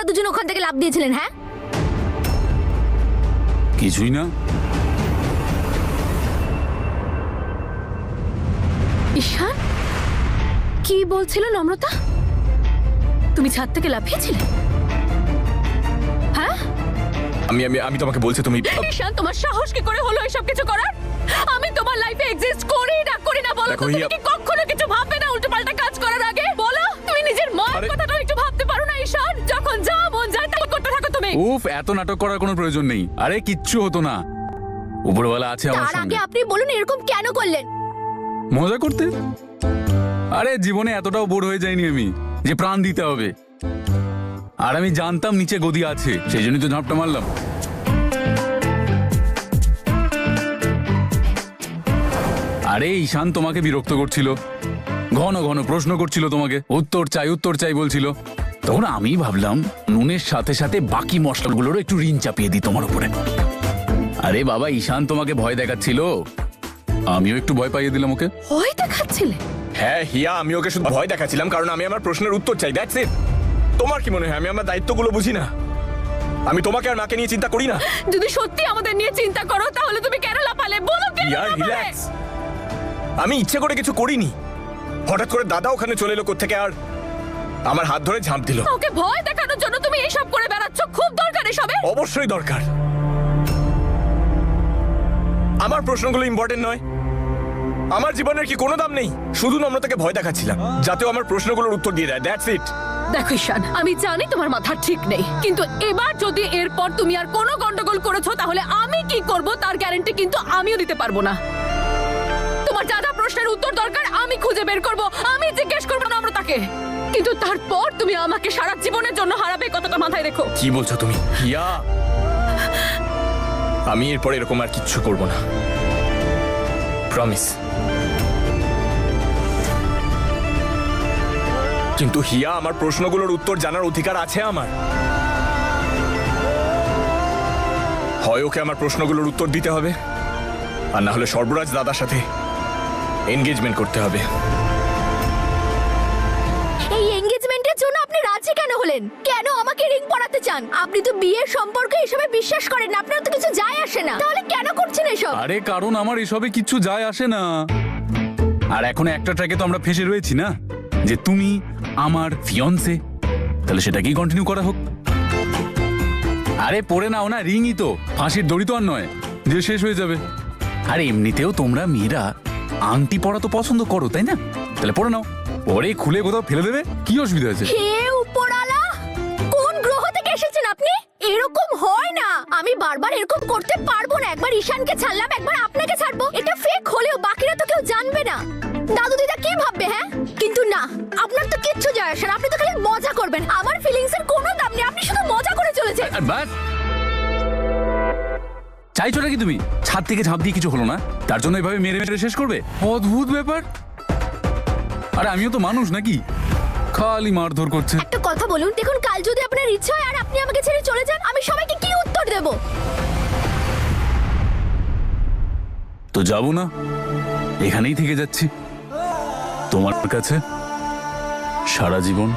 দুজন ওখান থেকে লাফ দিয়েছিলেন? হ্যাঁ, কিছুই না। ঈশান কি বলছিল নম্রতা? তুমি ছাদ থেকে লাফিয়েছিলে? হ্যাঁ, আমি আমি আমি তোমাকে বলছি তুমি ঈশান তোমার সাহস কি করে হলো এসব কিছু করার? আমি তোমার লাইফে এক্সিস্ট করি না বলো তো, দেখো, তুমি হিয়া- কি কখনো কিছু ভাববে না উল্টোপাল্টা কাজ করার আগে? বলো, তুমি নিজের মায়ের আরে- কথাটাও একটু ভাবতে পারো না ঈশান? যখন যা মন যায় তাই করতে থাকো তুমি। উফ, এত নাটক করার কোনো প্রয়োজন নেই। আরে কিচ্ছু হতো না, উপরওয়ালা আছে আমার তার আগে সঙ্গে। আপনি বলুন এরকম কেন করলেন? মজা করতে? আরে জীবনে এতটাও বোর হয়ে যায়নি আমি যে প্রাণ দিতে হবে। আর আমি জানতাম নিচে গদি আছে, সেই জন্যই তো ঝাঁপটা মারলাম। আরে ঈশান তোমাকে বিরক্ত করছিল, ঘন ঘন প্রশ্ন করছিল, তোমাকে উত্তর চাই বলছিল। তখন আমি ভাবলাম নুনের সাথে সাথে বাকি মশলাগুলোরও একটু ঋণ চাপিয়ে দিই তোমার উপরে। আরে বাবা, ঈশান তোমাকে ভয় দেখাচ্ছিল, আমিও একটু ভয় পাইয়ে দিলাম ওকে। ভয় দেখাচ্ছিলে? হ্যাঁ হিয়া, আমি ওকে শুধু ভয় দেখাচ্ছিলাম কারণ আমি আমার প্রশ্নের উত্তর চাই, দ্যাটস ইট। তোমার কি মনে হয় আমি আমার দায়িত্বগুলো বুঝি না? আমি তোমাকে আর মাকে নিয়ে চিন্তা করি না? যদি সত্যি আমাদের নিয়ে চিন্তা করো তাহলে তুমি কেন লাফালে? বলো কেন হিয়া লাফালে? রিল্যাক্স, আমি ইচ্ছে করে কিছু করিনি। হঠাৎ করে দাদা ওখানে চলে এলো কোত্থেকে আর আমার হাত ধরে ঝাঁপ দিল। ওকে ভয় দেখানোর জন্য তুমি এইসব করে বেড়াচ্ছ? খুব দরকার এসবের? অবশ্যই দরকার। আমার প্রশ্নগুলো ইম্পর্টেন্ট নয়? আমার জীবনের কি কোনো দাম নেই? শুধু নম্রতাকে ভয় দেখাচ্ছিলাম যাতে ও আমার প্রশ্নগুলোর উত্তর দিয়ে দেয়, দ্যাটস ইট। দেখো ঈশান, আমি জানি তোমার মাথা ঠিক নেই, কিন্তু এবার যদি এরপর তুমি আর কোনো গন্ডগোল করেছো তাহলে আমি কি করব তার গ্যারান্টি কিন্তু আমিও দিতে পারবো না। তোমার যা যা প্রশ্নের উত্তর দরকার আমি খুঁজে বের করব, আমি জিজ্ঞেস করবো নম্রতাকে, কিন্তু তারপর তুমি আমাকে সারা জীবনের জন্য হারাবে, কথাটা মাথায় রেখো। কি বলছো তুমি? হিয়া, আমি এরপর এরকম আর কিচ্ছু করব না, প্রমিস। কিন্তু হিয়া, আমার প্রশ্নগুলোর উত্তর জানার অধিকার আছে আমার। হয় ওকে আমার প্রশ্নগুলোর উত্তর দিতে হবে, আর না হলে সর্বরাজ দাদার সাথে এনগেজমেন্ট করতে হবে। এই এনগেজমেন্টের জন্য আপনি রাজি কেন হলেন? কেন আমাকে রিং পরাতে চান? আপনি তো বিয়ের সম্পর্কে এসবে বিশ্বাস করেন না, আপনার তো কিছু যায় আসে না, তাহলে কেন করছেন এসব? আরে কারণ আমার এসবে কিচ্ছু যায় আসে না। আর এখন একটা ট্র্যাকে তো আমরা ফেসে রয়েছি না, যে তুমি আমার ফিয়ন্সে, তাহলে সেটাকেই কন্টিনিউ করা হোক। আরে পরে নাও না, রিংই তো, ফাঁসির দড়ি তো আর নয় যে শেষ হয়ে যাবে। আর এমনিতেও তোমরা মেয়েরা আংটি পরা তো পছন্দ করো, তাই না? তাহলে পরে নাও, পরে খুলে কোথাও ফেলে দেবে, কি অসুবিধা আছে? হে উপরালা, কোন গ্রহ থেকে এসেছেন আপনি? এরকম হয় না, আমি বারবার এরকম করতে পারবো না। একবার ঈশানকে ছাড়লাম, একবার আপনাকে ছাড়বো, এটা ফেক হলেও বাকিরা তো কেউ জানবে না। দাদু দিদা কি ভাববে? হ্যাঁ, কিন্তু না, আপনার তো কিচ্ছু যায় আসে না, আপনি তো খালি মজা করবেন। আমার ফিলিংস এর কোনো দাম নেই, আপনি শুধু মজা করে চলেছেন। আর বাস, চাইছো নাকি তুমি ছাদ থেকে ঝাঁপ দিয়ে কিছু হলো না তার জন্য এভাবে মেরে মেরে শেষ করবে? অদ্ভুত ব্যাপার। আরে আমিও তো মানুষ নাকি, খালি মারধর করছে। একটা কথা বলুন, দেখুন কাল যদি আপনার ইচ্ছা হয় আর আপনি আমাকে ছেড়ে চলে যান, আমি সবাইকে কি উত্তর দেব? তো যাবো না, এখানেই থেকে যাচ্ছি তোমার কাছে সারা জীবন।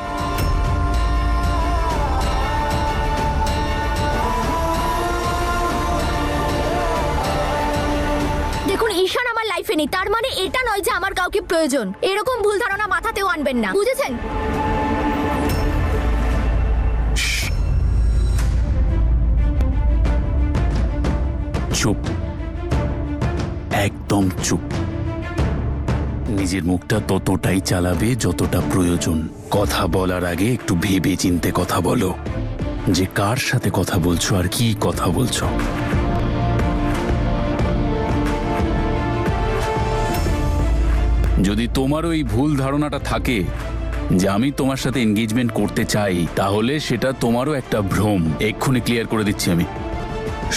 দেখুন ঈশান আমার লাইফে নেই, তার মানে এটা নয় যে আমার কাউকে প্রয়োজন। এরকম ভুল ধারণা মাথাতেও আনবেন না, বুঝেছেন? চুপ, একদম চুপ। নিজের মুখটা ততটাই চালাবে যতটা প্রয়োজন। কথা বলার আগে একটু ভেবে চিন্তে কথা বলো, যে কার সাথে কথা বলছো আর কি কথা বলছো। যদি তোমারও এই ভুল ধারণাটা থাকে যে আমি তোমার সাথে এনগেজমেন্ট করতে চাই, তাহলে সেটা তোমারও একটা ভ্রম। এক্ষুনি ক্লিয়ার করে দিচ্ছি আমি।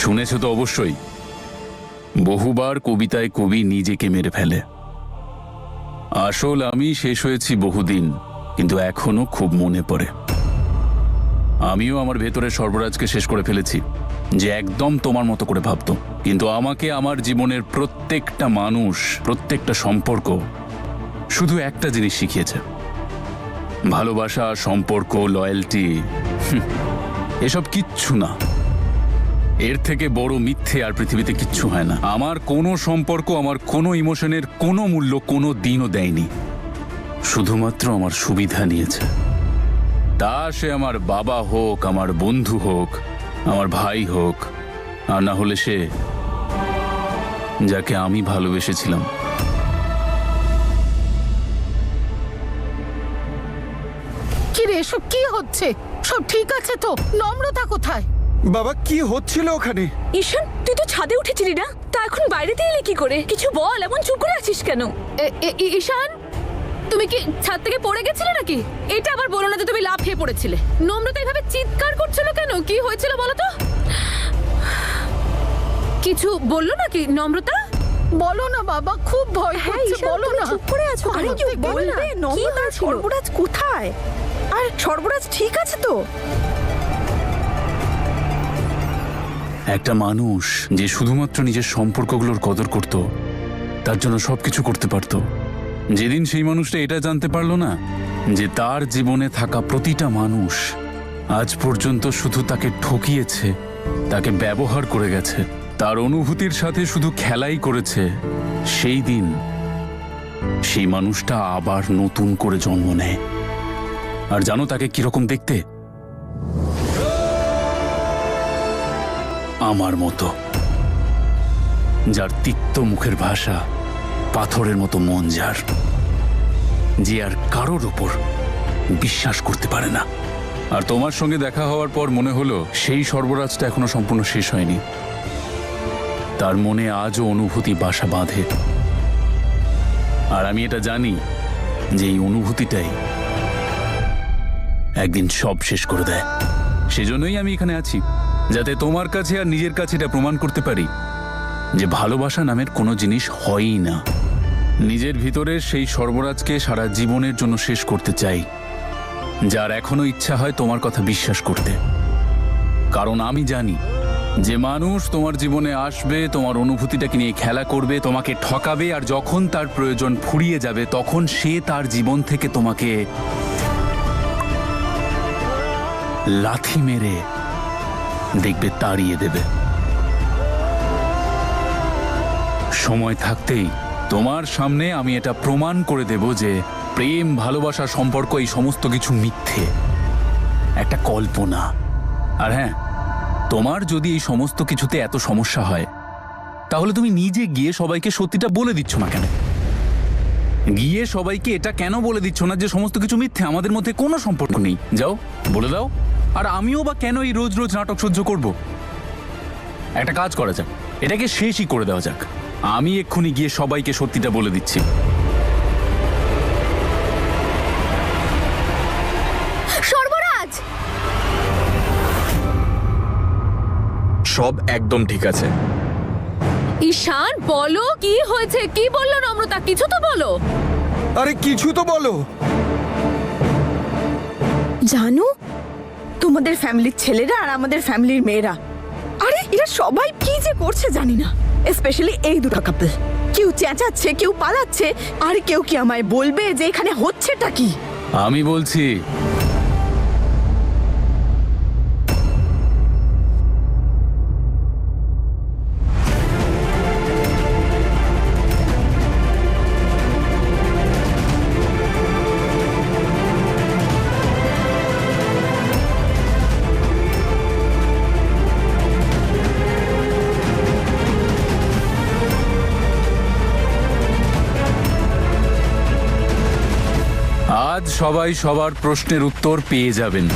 শুনেছো তো অবশ্যই, বহুবার কবিতায় কবি নিজেকে মেরে ফেলে। আসল আমি শেষ হয়েছি বহুদিন, কিন্তু এখনো খুব মনে পড়ে। আমিও আমার ভেতরে সর্বরাজকে শেষ করে ফেলেছি, যে একদম তোমার মতো করে ভাবতো। কিন্তু আমাকে আমার জীবনের প্রত্যেকটা মানুষ, প্রত্যেকটা সম্পর্ক শুধু একটা জিনিস শিখিয়েছে, ভালোবাসা, সম্পর্ক, লয়্যালটি এসব কিচ্ছু না। এর থেকে বড় মিথ্যে আর পৃথিবীতে কিচ্ছু হয় না। আমার কোনো সম্পর্ক, আমার কোনো ইমোশনের কোনো মূল্য কোনো দিনও দেয়নি, শুধুমাত্র আমার সুবিধা নিয়েছে। তা সে আমার বাবা হোক, আমার বন্ধু হোক, আমার ভাই হোক, আর না হলে সে যাকে আমি ভালোবেসেছিলাম। কি রে, এসব কি হচ্ছে? সব ঠিক আছে তো? নম্রতা কোথায়? বাবা কি হচ্ছিল ওখানে? ঈশান, তুই তো ছাদে উঠেছিলি না? তা এখন বাইরেতে এলি কি করে? কিছু বল, এমন চুপ করে আছিস কেন? ঈশান, তুমি কি ছাদ থেকে পড়ে গেছিলে নাকি? এটা আবার বলো না যে তুমি লাফিয়ে পড়েছিলে। নম্রতা এভাবে চিৎকার করছিল কেন? কি হয়েছিল বলো তো? কিছু বললো নাকি নম্রতা? বলো না বাবা, খুব ভয় করছে, বলো না। চুপ করে আছো। আরে সত্যি চুপ বল না। নম্রতা, সর্বরাজ কোথায়? আর সর্বরাজ ঠিক আছে তো? একটা মানুষ যে শুধুমাত্র নিজের সম্পর্কগুলোর কদর করত, তার জন্য সবকিছু করতে পারত, যেদিন সেই মানুষটা এটা জানতে পারলো না যে তার জীবনে থাকা প্রতিটা মানুষ আজ পর্যন্ত শুধু তাকে ঠকিয়েছে, তাকে ব্যবহার করে গেছে, তার অনুভূতির সাথে শুধু খেলাই করেছে, সেই দিন সেই মানুষটা আবার নতুন করে জন্ম নেয়। আর জানো তাকে কিরকম দেখতে? আমার মতো, যার তিক্ত মুখের ভাষা পাথরের মতো মন, যার যে আর কারোর ওপর বিশ্বাস করতে পারে না। আর তোমার সঙ্গে দেখা হওয়ার পর মনে হলো সেই সর্বরাজটা এখনো সম্পূর্ণ শেষ হয়নি। তার মনে আজও অনুভূতি বাসা বাঁধে, আর আমি এটা জানি যে এই অনুভূতিটাই একদিন সব শেষ করে দেয়। সেজন্যই আমি এখানে আছি, যাতে তোমার কাছে আর নিজের কাছে এটা প্রমাণ করতে পারি যে ভালোবাসা নামের কোনো জিনিস হয়ই না। নিজের ভিতরে সেই সর্বরাজকে সারা জীবনের জন্য শেষ করতে চাই, যার এখনো ইচ্ছা হয় তোমার কথা বিশ্বাস করতে। কারণ আমি জানি যে মানুষ তোমার জীবনে আসবে, তোমার অনুভূতিটাকে নিয়ে খেলা করবে, তোমাকে ঠকাবে, আর যখন তার প্রয়োজন ফুরিয়ে যাবে তখন সে তার জীবন থেকে তোমাকে লাথি মেরে দেখবে তাড়িয়ে দেবে। সময় থাকতেই তোমার সামনে আমি এটা প্রমাণ করে দেব যে প্রেম, ভালোবাসা, সম্পর্ক এই সমস্ত কিছু মিথ্যে, একটা কল্পনা। আর হ্যাঁ, তোমার যদি এই সমস্ত কিছুতে এত সমস্যা হয়, তাহলে তুমি নিজে গিয়ে সবাইকে সত্যিটা বলে দিচ্ছ না কেন? গিয়ে সবাইকে এটা কেন বলে দিচ্ছ না যে সমস্ত কিছু মিথ্যে, আমাদের মধ্যে কোনো সম্পর্ক নেই? যাও, বলে দাও। আর আমিও বা কেন এই রোজ রোজ নাটক সহ্য করব? একটা কাজ করা যাক, এটাকে শেষই করে দেওয়া যাক। আমি এক্ষুনি গিয়ে সবাইকে সত্যিটা বলে দিচ্ছি। সর্বরাজ! সব একদম ঠিক আছে। ঈশান, বলো কি হয়েছে? কি বললো নম্রতা? কিছু তো বলো। আরে কিছু তো বলো। জানো, তোমাদের ফ্যামিলির ছেলেরা আর আমাদের ফ্যামিলির মেয়েরা, আরে এরা সবাই কি যে করছে জানি না। স্পেশালি এই দুটো কাপল, কেউ চেঁচাচ্ছে, কেউ পালাচ্ছে, আর কেউ কি আমায় বলবে যে এখানে হচ্ছেটা কি? আমি বলছি, আজ সবাই সবার প্রশ্নের উত্তর পেয়ে যাবেন।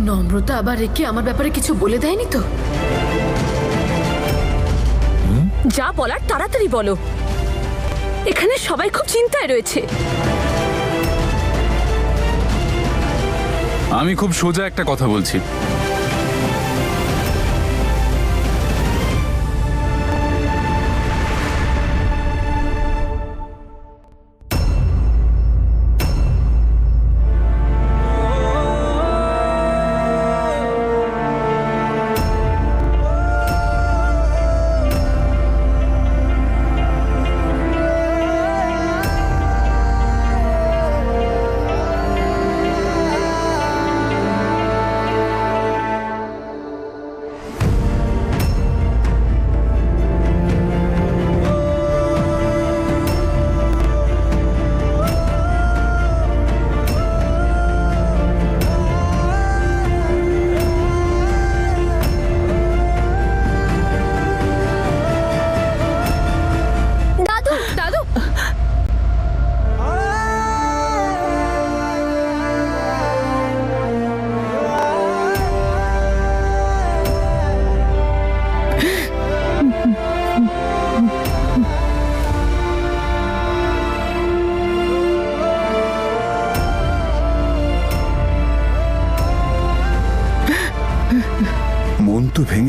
নম্রতা আবার রেখে আমার ব্যাপারে কিছু বলে দেয়নি তো? যা বলার তাড়াতাড়ি বলো, এখানে সবাই খুব চিন্তায় রয়েছে। আমি খুব সোজা একটা কথা বলছি,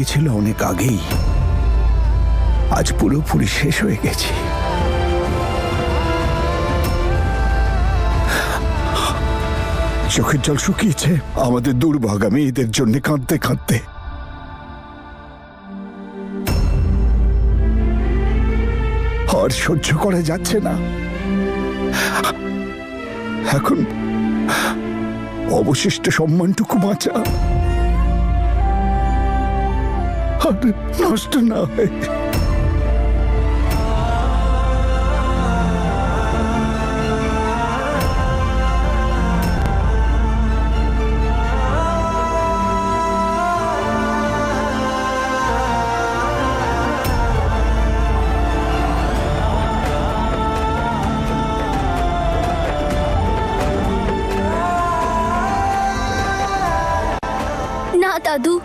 গিয়েছিল অনেক আগেই। আজ পুরোপুরি শেষ হয়ে গেছি। চোখের জল শুকিয়েছে আমাদের দুর্ভাগা মেয়েদের জন্য কাঁদতে কাঁদতে। আর সহ্য করা যাচ্ছে না। এখন অবশিষ্ট সম্মানটুকু বাঁচা আর নষ্ট না হয়। না দাদু,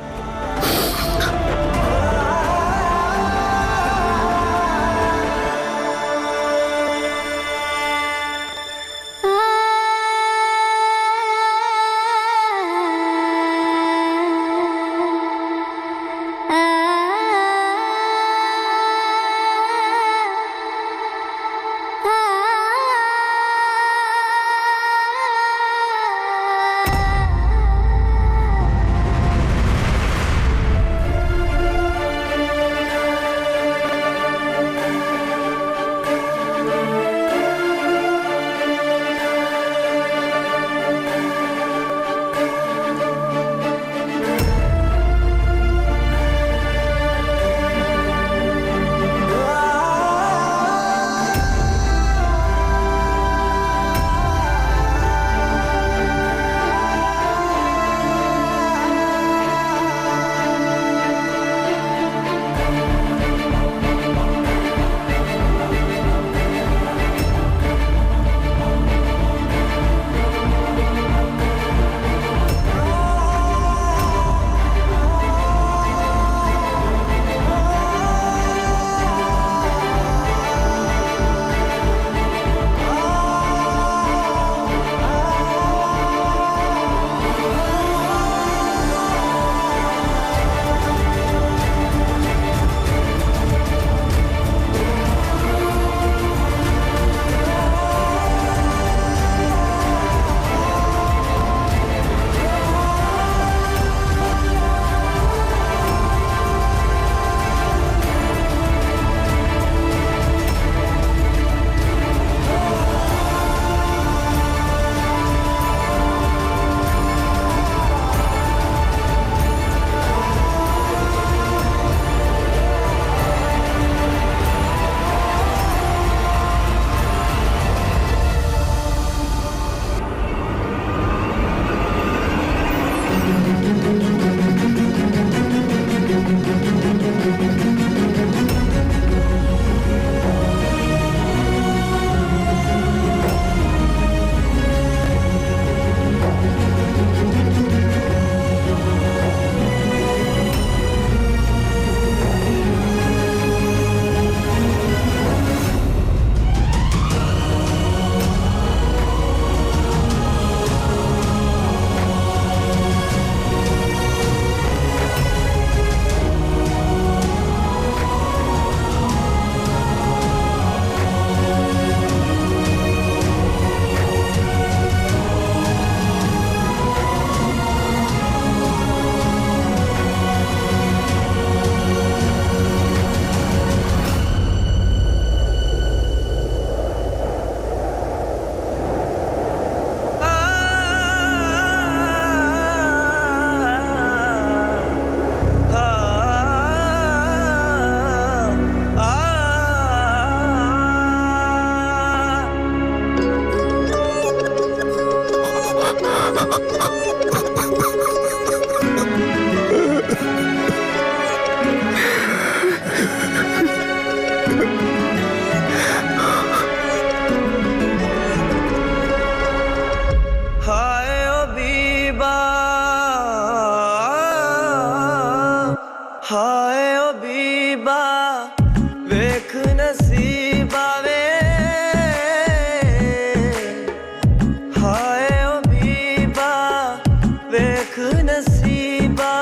नसीबा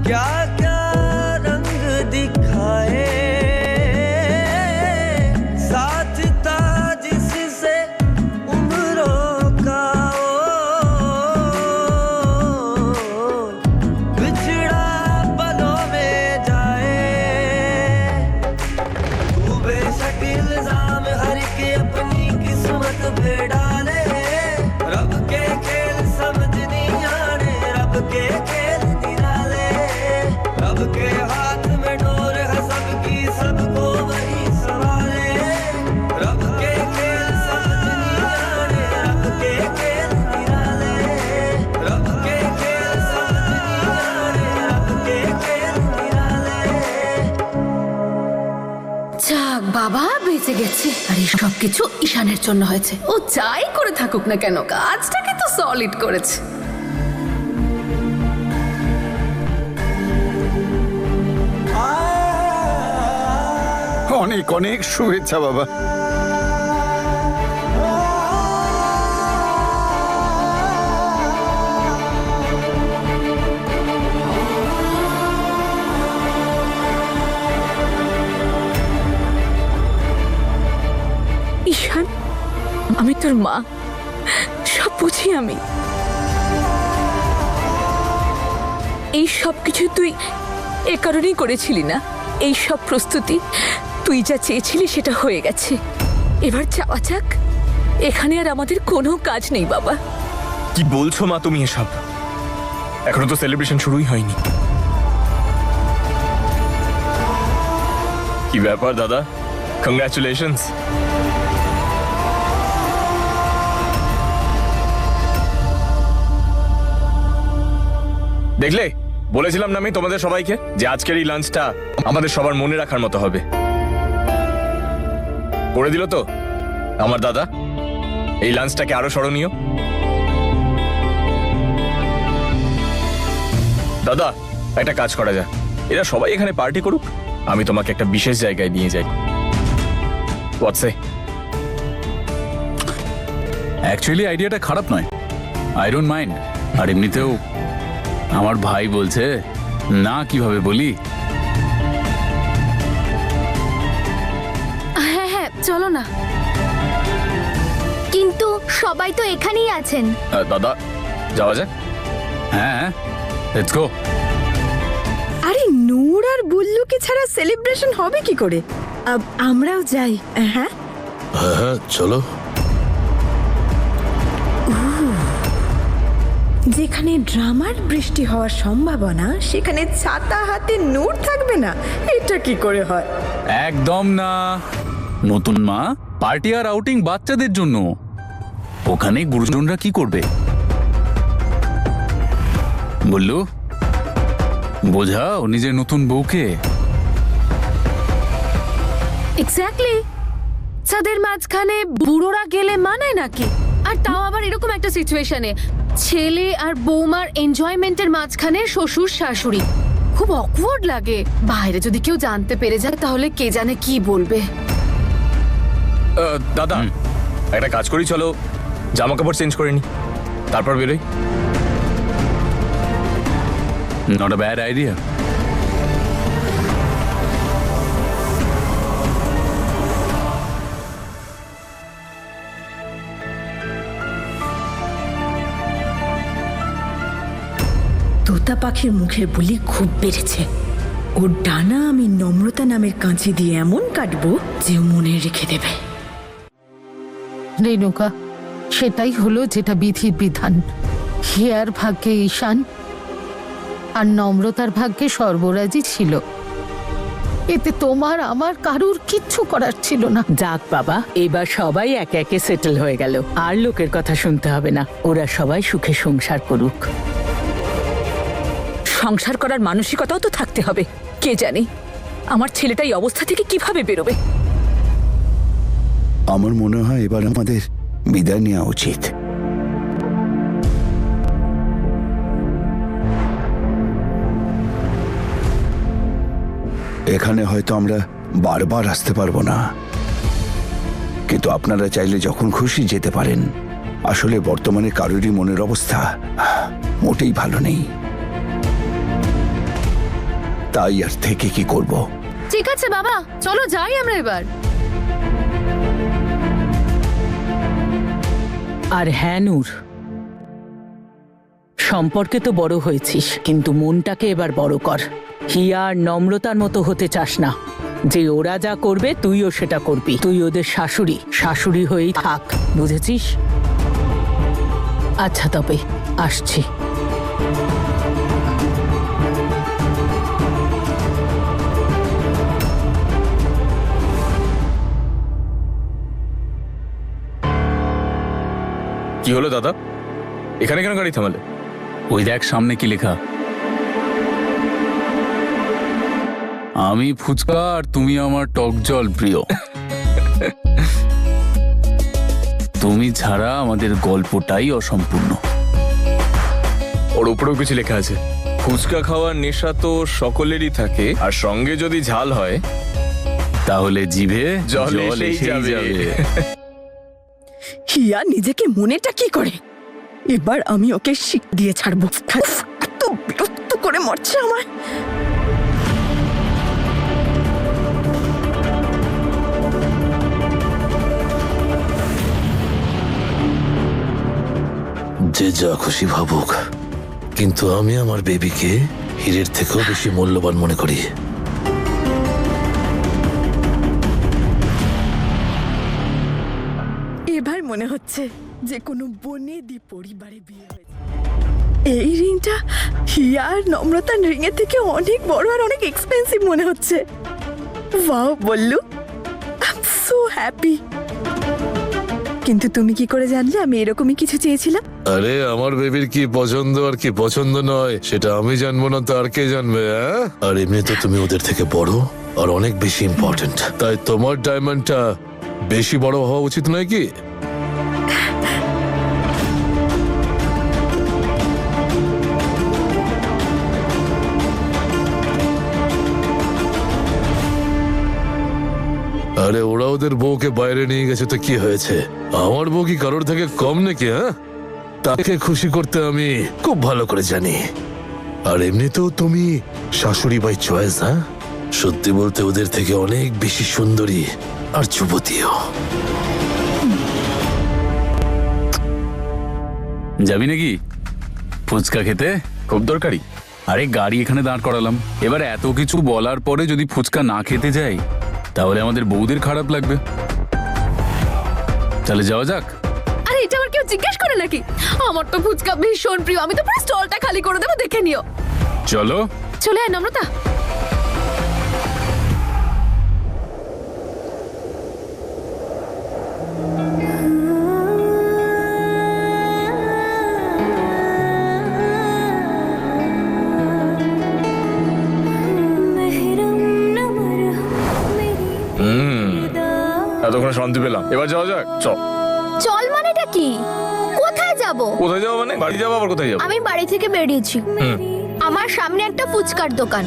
क्या क्या বাবা বেঁচে গেছে, আর এই সব কিছু ঈশানের জন্য হয়েছে। ও যাই করে থাকুক না কেন, কাজটাকে তো সলিড করেছে। অনেক অনেক শুভেচ্ছা বাবা। ঈশান, আমি তোর মা, সব বুঝি আমি। এই সব কিছু তুই এ কারণেই করেছিলি না? এই সব প্রস্তুতি তুই যা চেয়েছিলি সেটা হয়ে গেছে, এবার যাওয়া যাক। এখানে আর আমাদের কোনো কাজ নেই বাবা। কি বলছো মা তুমি এসব? এখনো তো সেলিব্রেশন শুরুই হয়নি। কি ব্যাপার দাদা, কংগ্রাচুলেশনস। দেখলে, বলেছিলাম না আমি তোমাদের সবাইকে যে আজকের এই লাঞ্চটা আমাদের সবার মনে রাখার মতো হবে। করে দিল তো আমার দাদা এই লাঞ্চটাকে আরো স্মরণীয়। দাদা, একটা কাজ করা যায়, এরা সবাই এখানে পার্টি করুক, আমি তোমাকে একটা বিশেষ জায়গায় নিয়ে যাই। হোয়াটসে? অ্যাকচুয়ালি আইডিয়াটা খারাপ নয়, আই ডোন্ট মাইন্ড। আর এমনিতেও আমার ভাই বলছে না, কিভাবে বলি। হ্যাঁ হ্যাঁ, চলো না। কিন্তু সবাই তো এখানেই আছেন। দাদা, যাওয়া যায়? হ্যাঁ, লেটস গো। আরে নূর আর বুল্লুকে ছাড়া সেলিব্রেশন হবে কি করে? আমরাও যাই। হ্যাঁ হ্যাঁ, চলো। যেখানে ড্রামার বৃষ্টি হওয়ার সম্ভাবনা, সেখানে ছাতা হাতে নূর থাকবে না, এটা কি করে হয়? একদম না। নতুন মা, পার্টি আর আউটিং বাচ্চাদের জন্য, ওখানে গুরুজনরা কি করবে? বললু, বোঝাও নিজের নতুন বউকে। এক্স্যাক্টলি, তাদের মাঝখানে বুড়োরা গেলে মানায় নাকি? আর তাও আবার এরকম একটা সিচুয়েশনে, ছেলে আর বৌমার এনজয়মেন্টের মাঝখানে শ্বশুর শাশুড়ি। খুব অকওয়ার্ড লাগে। বাইরে যদি কেউ জানতে পেরে যায় তাহলে কে জানে কি বলবে। দাদা, একটা কাজ করি, চলো জামা কাপড় চেঞ্জ করে নি, তারপর বেরোই। Not a bad idea. তোতা পাখির মুখের বুলি খুব বেড়েছে। ওর ডানা আমি নম্রতা নামের কাঁচি দিয়ে এমন কাটবো যে ও মনে রেখে দেবে। রেণুকা, সেটাই হলো যেটা বিধির বিধান। হিয়ার ভাগ্যে ঈশান আর নম্রতার ভাগ্যে সর্বরাজই ছিল। এতে তোমার আমার কারুর কিচ্ছু করার ছিল না। যাক বাবা, এবার সবাই একে একে সেটেল হয়ে গেল, আর লোকের কথা শুনতে হবে না। ওরা সবাই সুখে সংসার করুক। সংসার করার মানসিকতাও তো থাকতে হবে। কে জানে আমার ছেলেটা এই অবস্থা থেকে কিভাবে বেরোবে। আমার মনে হয় এবার আমাদের বিদায় নেওয়া উচিত। এখানে হয়তো আমরা বারবার আসতে পারবো না, কিন্তু আপনারা চাইলে যখন খুশি যেতে পারেন। আসলে বর্তমানে কারোরই মনের অবস্থা মোটেই ভালো নেই, তাই আর থেকে কি করব। ঠিক আছে বাবা, চলো যাই আমরা এবার। আর হ্যাঁ নূর, সম্পর্কে তো বড় হয়েছিস, কিন্তু মনটাকে এবার বড় কর। হিয়া আর নম্রতার মতো হতে চাস না যে ওরা যা করবে তুইও সেটা করবি। তুই ওদের শাশুড়ি, শাশুড়ি হয়েই থাক, বুঝেছিস? আচ্ছা তবে আসছি। কি হলো দাদা, এখানে কেন গাড়ি থামালে? ওই দেখ সামনে কি লেখা। আমি ফুচকা আর তুমি আমার টক জল প্রিয়। তুমি ছাড়া আমাদের গল্পটাই অসম্পূর্ণ। ওর উপরেও কিছু লেখা আছে, ফুচকা খাওয়ার নেশা তো সকলেরই থাকে, আর সঙ্গে যদি ঝাল হয় তাহলে জিভে জল জল এসেই এসেই যাবে। যাবে। হিয়া নিজেকে মনেটা কি করে? এবার আমি ওকে দিয়ে ছাড়বো। এত বিরক্ত করে মরছে আমার। যে যা খুশি ভাবুক, কিন্তু আমি আমার বেবিকে হীরের থেকেও বেশি মূল্যবান মনে করি। এবার মনে হচ্ছে যে কোনো বনেদি পরিবারে বিয়ে হয়েছে। এই রিংটা হিয়া আর নম্রতার রিং এর থেকে অনেক বড় আর অনেক এক্সপেন্সিভ মনে হচ্ছে। Wow Ballu, I am so happy. কিন্তু তুমি কি করে জানলে আমি এরকমই কিছু চেয়েছিলাম? আরে আমার বেবির কি পছন্দ আর কি পছন্দ নয় সেটা আমি জানবো না তো আর কে জানবে? হ্যাঁ, আর এমনি তো তুমি ওদের থেকে বড় আর অনেক বেশি ইম্পর্টেন্ট, তাই তোমার ডায়মন্ডটা বেশি বড় হওয়া উচিত নয় কি? আরে ওরা ওদের বউকে বাইরে নিয়ে গেছে তো কি হয়েছে? আমার বউ কি কারোর থেকে কম নাকি? হ্যাঁ, তাকে খুশি করতে আমি খুব ভালো করে জানি। আর এমনিতেও তুমি শাশুড়ি বাই চয়েস। হ্যাঁ, সত্যি বলতে ওদের থেকে অনেক বেশি সুন্দরী আর যুবতীও। যাবি নাকি ফুচকা খেতে? খুব দরকারি। আরে গাড়ি এখানে দাঁড় করালাম, এবার এত কিছু বলার পরে যদি ফুচকা না খেতে যাই তাহলে আমাদের বউদের খারাপ লাগবে। তাহলে যাওয়া যাক। আরে এটা আবার কেউ জিজ্ঞেস করে নাকি? আমার তো ফুচকা ভীষণ প্রিয়, আমি তো পুরো স্টলটা খালি করে দেবো, দেখে নিও। চলো। চলে আয় নম্রতা। এতক্ষণ শান্তি পেলাম, এবার যাওয়া যাক। চল মানেটা কি? কোথায় যাব? কোথায় যাবো মানে? বাড়ি যাবো? আবার কোথায় যাবো? আমি বাড়ি থেকে বেরিয়েছি, আমার সামনে একটা ফুচকার দোকান।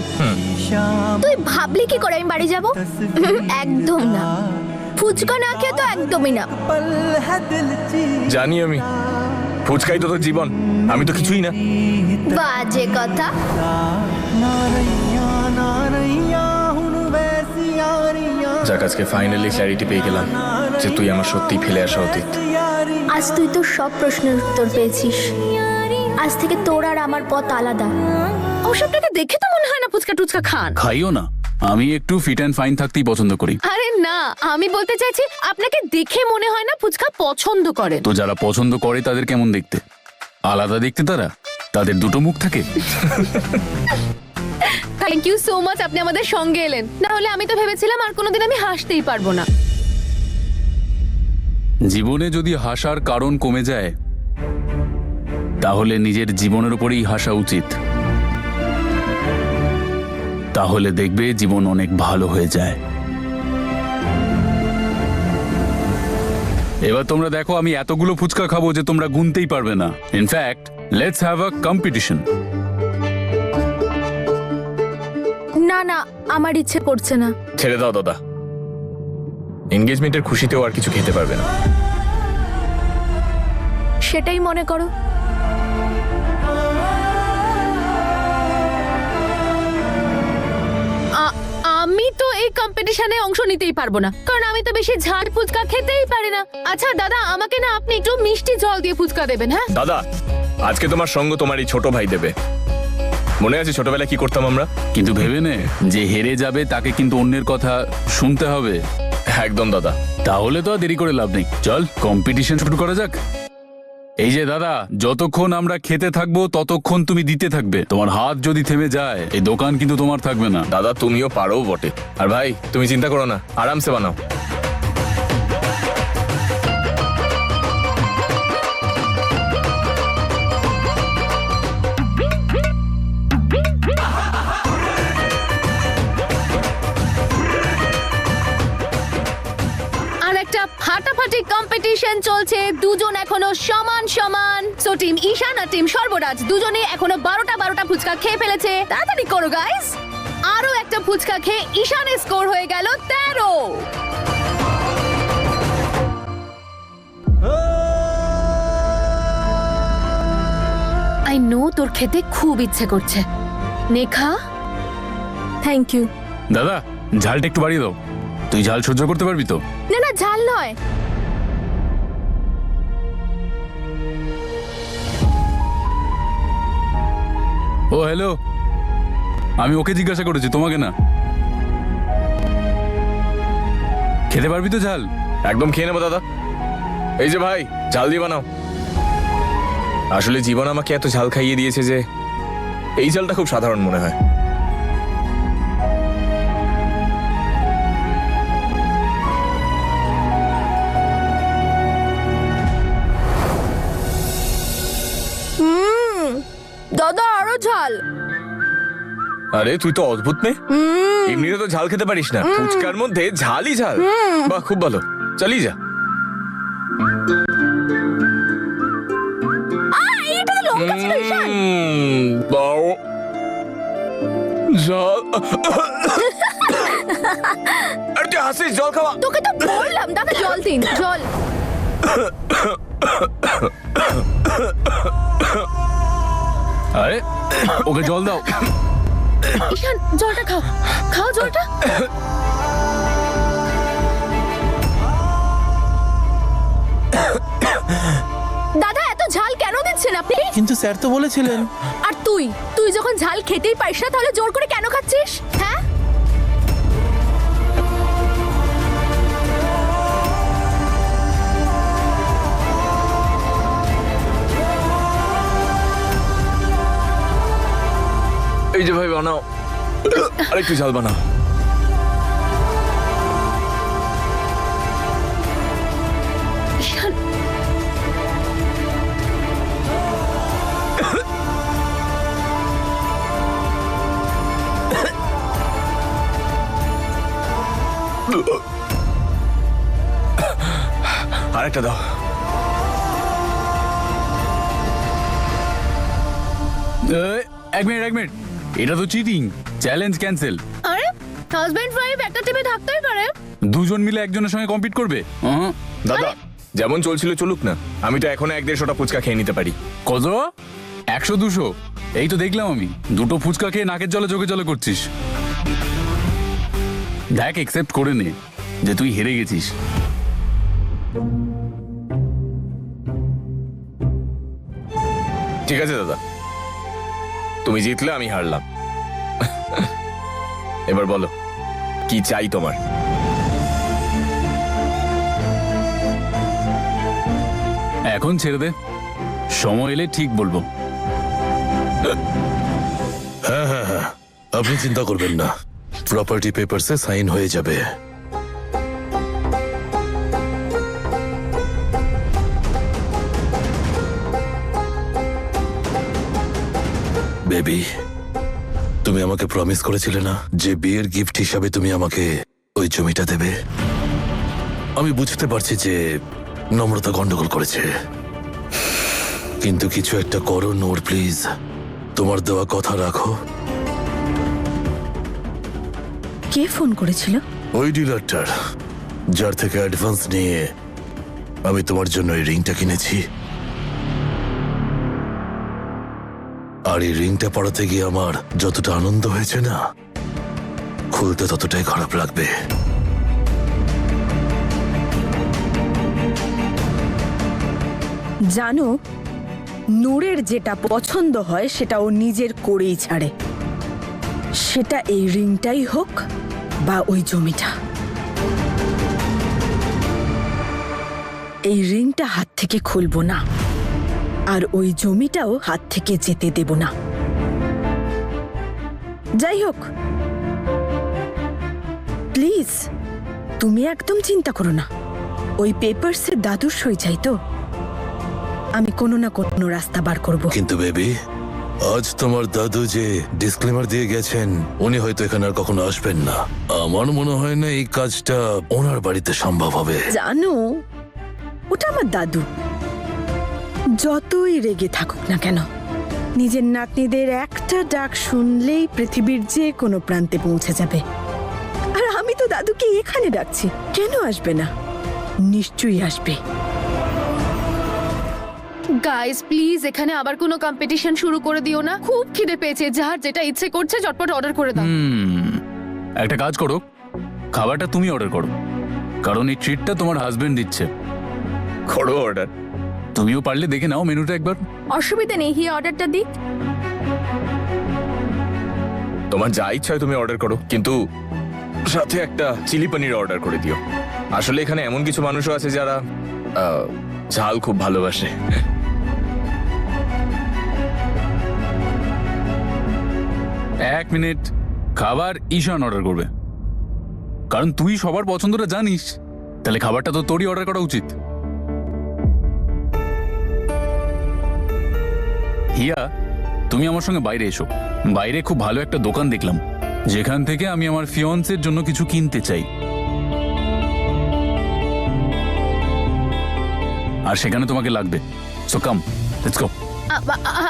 তুই ভাবলি কি করে আমি বাড়ি যাব? একদম না, ফুচকা না খেয়ে তো একদমই না। জানি আমি, ফুচকাই তো তোর জীবন, আমি তো কিছুই না। বাজে কথা। যাক, আজকে ফাইনালি ক্ল্যারিটি পেয়ে গেলাম যে তুই আমার সত্যিই ফেলে আসা অতীত। আজ তুই তোর সব প্রশ্নের উত্তর পেয়েছিস। আজ থেকে তোর আর আমার পথ আলাদা। ওসবটাকে দেখে তো মনে হয় না ফুচকা টুচকা খান। খাইও না, আমি একটু ফিট অ্যান্ড ফাইন থাকতেই পছন্দ করি। আরে না, আমি বলতে চাইছি আপনাকে দেখে মনে হয় না ফুচকা পছন্দ করেন। তো যারা পছন্দ করে তাদের কেমন দেখতে? আলাদা দেখতে তারা? তাদের দুটো মুখ থাকে। থ্যাংক ইউ সো মাচ, আপনি আমাদের সঙ্গে এলেন, না হলে আমি তো ভেবেছিলাম আর কোনোদিন আমি হাসতেই পারবো না। জীবনে যদি হাসার কারণ কমে যায় তাহলে নিজের জীবনের উপরেই হাসা উচিত। তাহলে দেখবে জীবন অনেক ভালো হয়ে যায়। এবার তোমরা দেখো, আমি এতগুলো ফুচকা খাবো যে তোমরা গুনতেই পারবে না। In fact let's have a competition. না না, আমার ইচ্ছে করছে না। ছেড়ে দাও দাদা, এনগেজমেন্টের খুশিতেও আর কিছু খেতে পারবে না। সেটাই মনে করো। আমি তো এই কম্পিটিশনে অংশ নিতেই পারবো না, কারণ আমি তো বেশি ঝাল ফুচকা খেতেই পারি না। আচ্ছা দাদা, আমাকে না আপনি একটু মিষ্টি জল দিয়ে ফুচকা দেবেন। হ্যাঁ দাদা, আজকে তোমার সঙ্গ তোমার এই ছোট ভাই দেবে। মনে আছে ছোটবেলায় কি করতাম আমরা? কিন্তু ভেবে নে, যে হেরে যাবে তাকে কিন্তু অন্যের কথা শুনতে হবে। একদম দাদা। তাহলে তো আর দেরি করে লাভ নেই, চল কম্পিটিশন শুরু করা যাক। এই যে দাদা, যতক্ষণ আমরা খেতে থাকবো ততক্ষণ তুমি দিতে থাকবে। তোমার হাত যদি থেমে যায় এই দোকান কিন্তু তোমার থাকবে না। দাদা, তুমিও পারো বটে। আর ভাই, তুমি চিন্তা করো না, আরামসে বানাও। একটা ফাটাফাটি কম্পিটিশন চলছে, দুজন এখনো সমান সমান। সো টিম ঈশান আর টিম সর্বরাজ দুজনে এখনো 12টা ফুচকা খেয়ে ফেলেছে। তাড়াতাড়ি করো গাইস। আরো একটা ফুচকা খেয়ে ঈশানের স্কোর হয়ে গেল 13। আই নো তোর খেতে খুব ইচ্ছে করছে। নেখা, থ্যাংক ইউ। দাদা ঝালটা একটু বাড়িয়ে দাও। তুই ঝাল সহ্য করতে পারবি তো? না না, ঝাল নয়। ও হ্যালো, আমি ওকে জিজ্ঞাসা করেছি, তোমাকে না। খেতে পারবি তো ঝাল? একদম খেয়ে নেবো দাদা। এই যে ভাই, ঝাল দিয়ে বানাও। আসলে জীবন আমাকে এত ঝাল খাইয়ে দিয়েছে যে এই ঝালটা খুব সাধারণ মনে হয়। দাদা আরো ঝাল। আরে তুই তো অদ্ভুত মেয়ে, এমনিতে তো ঝাল খেতে পারিস না, ফুচকার মধ্যে ঝালই ঝাল। বাহ, খুব ভালো, চালিয়ে যা। এটা তো লঙ্কা ছিল ঈশান। দাও জল। আরে তুই হাসিস, জল খাওয়া। তোকে তো বললাম দাদা জল দিন, জল। আরে ওকে জল দাও। ঈশান জলটা খাও, খাও জলটা। দাদা এত ঝাল কেন দিচ্ছেন আপনি? কিন্তু স্যার তো বলেছিলেন। আর তুই যখন ঝাল খেতেই পারিস না তাহলে জোর করে কেন খাচ্ছিস? হ্যাঁ, এই যে ভাই বানাও, আরেকটু ঝাল বানাও। ঈশান আরেকটা দাও। এক মিনিট, এটা তো চিটিং। Challenge cancel. আরে হাজবেন্ড ওয়াইফ একটা টিমে থাকতেই পারে। দুজন মিলে একজনের সঙ্গে কম্পিট করবে? দাদা যেমন চলছিল চলুক না, আমি তো এখনো 1-150টা ফুচকা খেয়ে নিতে পারি। কত? 100-200? এই তো দেখলাম আমি, দুটো ফুচকা খেয়ে নাকের জলে চোখে জলে করছিস। দেখ, একসেপ্ট করে নে যে তুই হেরে গেছিস। ঠিক আছে দাদা, তুমি জিতলে আমি হারলাম। এবার বলো কি চাই তোমার? এখন ছেড়ে দে, সময় এলে ঠিক বলবো। হ্যাঁ, আপনি চিন্তা করবেন না, প্রপার্টি পেপারসে সাইন হয়ে যাবে। বেবি, তুমি আমাকে প্রমিস করেছিলে না যে বিয়ের গিফট হিসাবে তুমি আমাকে ওই জমিটা দেবে? আমি বুঝতে পারছি যে নম্রতা গন্ডগোল করেছে, কিন্তু কিছু একটা করো নূর, প্লিজ। তোমার দেওয়া কথা রাখো। কে ফোন করেছিল? ওই ডিলারটার, যার থেকে অ্যাডভান্স নিয়ে আমি তোমার জন্য এই রিংটা কিনেছি। আর এই রিংটা পড়াতে গিয়ে আমার যতটা আনন্দ হয়েছে না, খুলতে ততটাই খারাপ লাগবে। জানো, নূরের যেটা পছন্দ হয় সেটা ও নিজের করেই ছাড়ে, সেটা এই রিংটাই হোক বা ওই জমিটা। এই রিংটা হাত থেকে খুলবো না, আর ওই জমিটাও হাত থেকে যেতে দেব না। যাই হোক, প্লিজ তুমি একদম চিন্তা করো না। ওই পেপারসে দাদুর সই চাই তো, আমি কোনো না কোনো রাস্তা বার করব। কিন্তু বেবি, আজ তোমার দাদু যে ডিসক্লেমার দিয়ে গেছেন উনি হয়তো এখানে আর কখনো আসবেন না। আমার মনে হয় না এই কাজটা ওনার বাড়িতে সম্ভব হবে। জানো, ওটা আমার দাদু। যতই রেগে থাকুক না কেন, নিজের নাতনিদের একটা ডাক শুনলেই পৃথিবীর যে কোনো প্রান্তে পৌঁছে যাবে। আর আমি তো দাদুকে এখানে ডাকছি, কেন আসবে না? নিশ্চয়ই আসবে। গাইস প্লিজ এখানে আবার কোনো কম্পিটিশন শুরু করে দিও না। খুব খিদে পেয়েছে, যার যেটা ইচ্ছে করছে ঝটপট অর্ডার করে দাও। একটা কাজ করো, খাবারটা তুমি অর্ডার করো, কারণ এই ট্রিটটা তোমার হাজবেন্ড দিচ্ছে। করো অর্ডার। তুমিও পারলে দেখে নাও মেনুটা একবার। অসুবিধা নেই, হিয়া অর্ডারটা দিক। তোমার যা ইচ্ছা হয় তুমি অর্ডার করো, কিন্তু সাথে একটা চিলি পনির অর্ডার করে দিও। আসলে এখানে এমন কিছু মানুষও আছে যারা ঝাল খুব ভালোবাসে। 1 মিনিট, খাবার ঈশান অর্ডার করবে, কারণ তুই সবার পছন্দটা জানিস, তাহলে খাবারটা তো তোরই অর্ডার করা উচিত। হিয়া, তুমি আমার সঙ্গে বাইরে এসো। বাইরে খুব ভালো একটা দোকান দেখলাম, যেখান থেকে আমি আমার ফিয়ন্সের জন্য কিছু কিনতে চাই, আর সেখানে তোমাকে লাগবে। So come, let's go.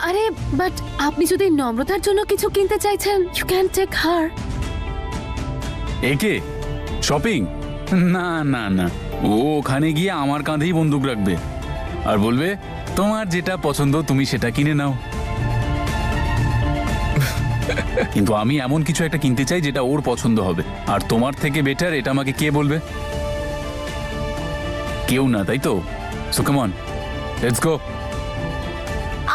আরে বাট আপনি যদি নম্রতার জন্য কিছু কিনতে চাইছেন, ইউ ক্যান টেক হার। একে শপিং? না না না, ও ওখানে গিয়ে আমার কাঁধেই বন্দুক রাখবে আর বলবে তোমার যেটা পছন্দ তুমি সেটা কিনে নাও। কিন্তু আমি এমন কিছু একটা কিনতে চাই যেটা ওর পছন্দ হবে, আর তোমার থেকে বেটার এটা আমাকে কে বলবে? কেউ না, তাই তো? So come on, let's go.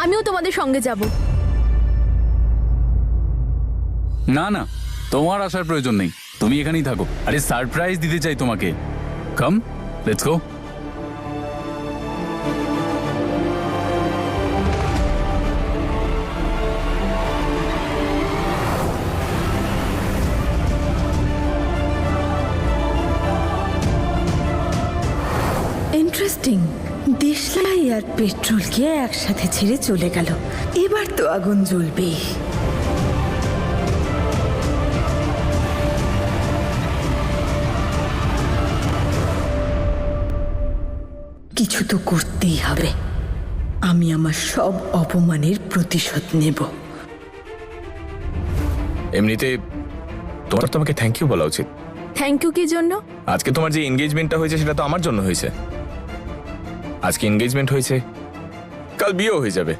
আমিও তোমাদের সঙ্গে যাব। না না, তোমার আসার প্রয়োজন নেই, তুমি এখানেই থাকো। আরে সারপ্রাইজ দিতে চাই তোমাকে। কাম, লেটস গো। ইন্টারেস্টিং, দেশলাই আর পেট্রোলকে একসাথে ছেড়ে চলে গেল। এবার তো আগুন জ্বলবে। কিছু তো করতেই হবে। আমি আমার সব অপমানের প্রতিশোধ নেব। এমনিতে তোমার তোমাকে থ্যাংক ইউ বলা উচিত। থ্যাংক ইউ কি জন্য? আজকে তোমার যে এনগেজমেন্টটা হয়েছে সেটা তো আমার জন্য হয়েছে। আজকে এনগেজমেন্ট হয়েছে, কাল বিয়েও হয়ে যাবে।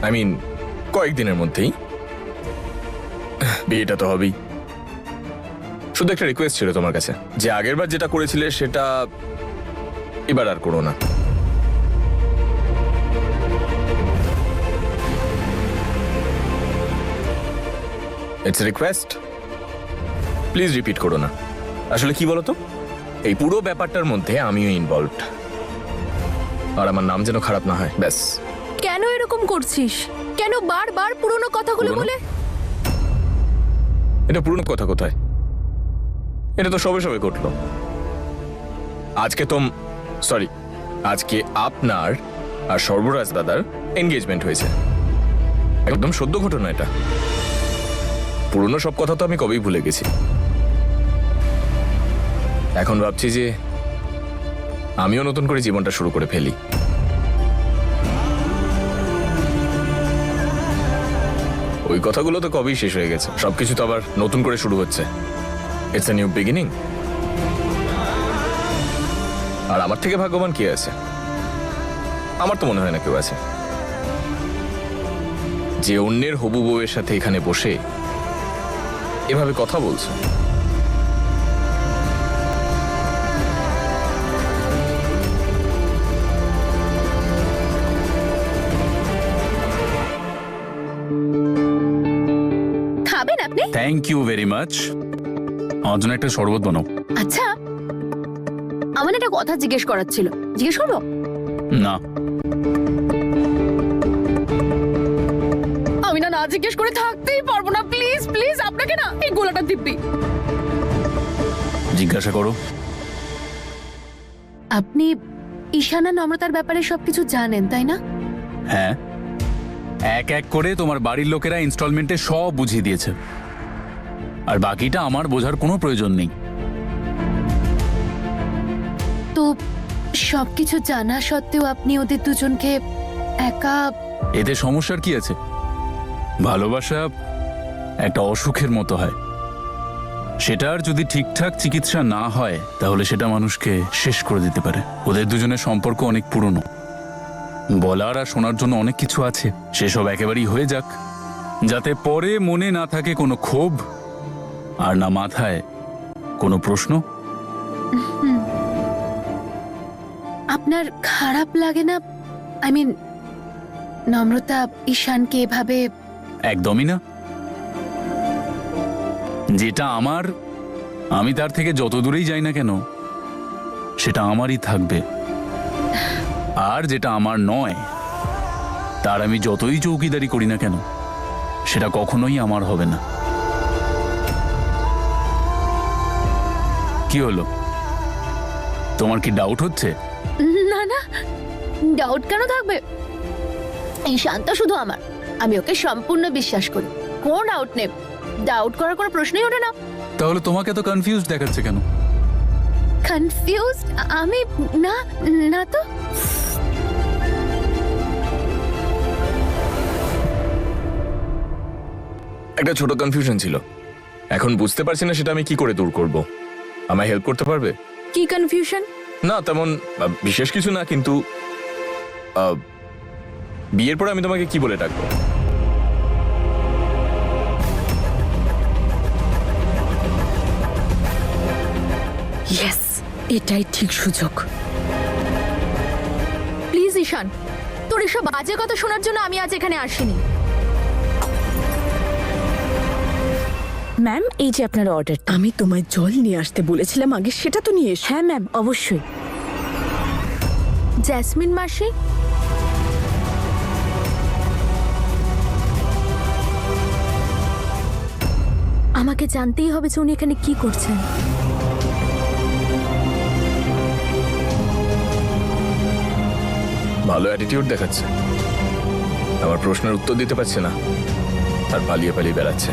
আই মিন কয়েকদিনের মধ্যেই বিয়েটা তো হবেই। শুধু একটা রিকোয়েস্ট ছিল তোমার কাছে, যে আগেরবার যেটা করেছিলে সেটা এবার আর করো না। It's a request, please repeat করো না। আসলে কি বলতো, এই পুরো ব্যাপারটার মধ্যে আমিও ইনভলভড, আর আমার নাম যেন খারাপ না হয়, ব্যাস। কেন এরকম করছিস? কেন বারবার পুরনো কথাগুলো পুরনো? বলে? এটা পুরনো কথা কোথায়? এটা তো সবে সবে ঘটলো। আজকে আপনার আর সর্বরাজ দাদার এনগেজমেন্ট হয়েছে, একদম সদ্য ঘটনা এটা। পুরনো সব কথা তো আমি কবেই ভুলে গেছি। এখন ভাবছি যে আমিও নতুন করে জীবনটা শুরু করে ফেলি। ওই কথাগুলো তো কবেই শেষ হয়ে গেছে, সবকিছু তো আবার নতুন করে শুরু হচ্ছে। It's a new beginning. আর আমার থেকে ভাগ্যবান কে আছে? আমার তো মনে হয় না কেউ আছে, যে অন্যের হবু বউয়ের সাথে এখানে বসে এভাবে কথা বলছে। খাবেন আপনি? Thank you very much. আমার জন্য একটা শরবত বানাও। আচ্ছা, আমার একটা কথা জিজ্ঞেস করার ছিল, জিজ্ঞেস করবো? না, আমি না জিজ্ঞেস করে থাকতেই পারবো না। প্লিজ প্লিজ, আপনাকে না এই গোলাটা দিব্যি। জিজ্ঞাসা করো। আপনি ঈশানা নম্রতার ব্যাপারে সবকিছু জানেন, তাই না? হ্যাঁ, এক এক করে তোমার বাড়ির লোকেরা ইনস্টলমেন্টে সব বুঝিয়ে দিয়েছে, আর বাকিটা আমার বোঝার কোনো প্রয়োজন নেই। তো সবকিছু জানা সত্ত্বেও আপনি ওদের দুজনকে একা... এতে সমস্যার কি আছে? ভালোবাসা একটা অসুখের মতো হয়, সেটার যদি ঠিকঠাক চিকিৎসা না হয় তাহলে সেটা মানুষকে শেষ করে দিতে পারে। ওদের দুজনের সম্পর্ক অনেক পুরনো, বলার আর শোনার জন্য অনেক কিছু আছে। সেসব একেবারেই হয়ে যাক, যাতে পরে মনে না থাকে কোনো ক্ষোভ আর না মাথায় কোনো প্রশ্ন। আপনার খারাপ লাগে না? আই মিন, নম্রতা ঈশানকে এভাবে... একদমই না। যেটা আমার, আমি তার থেকে যত দূরেই যাই না কেন সেটা আমারই থাকবে, আর যেটা আমার নয় তার আমি যতই চৌকিদারি করি না কেন সেটা কখনোই আমার হবে না। কি হলো, তোমার কি ডাউট হচ্ছে? না না, ডাউট কেন থাকবে? ঈশান তো শুধু আমার, আমি ওকে সম্পূর্ণ বিশ্বাস করি, কোনো ডাউট নেই। ডাউট করার কোনো প্রশ্নই ওঠে না। তাহলে তোমাকে তো কনফিউজ দেখাচ্ছে কেন? কনফিউজড আমি না, না তো। একটা ছোট কনফিউশন ছিল, এখন বুঝতে পারছি না সেটা আমি কি করে দূর করব। আমায় হেল্প করতে পারবে? কি কনফিউশন? না তেমন বিশেষ কিছু না, কিন্তু বিয়ের পরে আমি তোমাকে কি বলে ডাকবো? ইয়েস, এটাই ঠিক সুযোগ। প্লিজ ঈশান, তোর এসব বাজে কথা শোনার জন্য আমি আজ এখানে আসিনি। ম্যাম, এই যে আপনার অর্ডার। আমি তোমায় জল নিয়ে আসতে বলেছিলাম আগে, সেটা তো নিয়ে এসো। হ্যাঁ ম্যাম, অবশ্যই। জেসমিন মাসি, আমাকে জানতেই হবে যে উনি এখানে কি করছেন। ভালো অ্যাটিটিউড দেখাচ্ছে, আমার প্রশ্নের উত্তর দিতে পারছে না, আর পালিয়ে পালিয়ে বেড়াচ্ছে।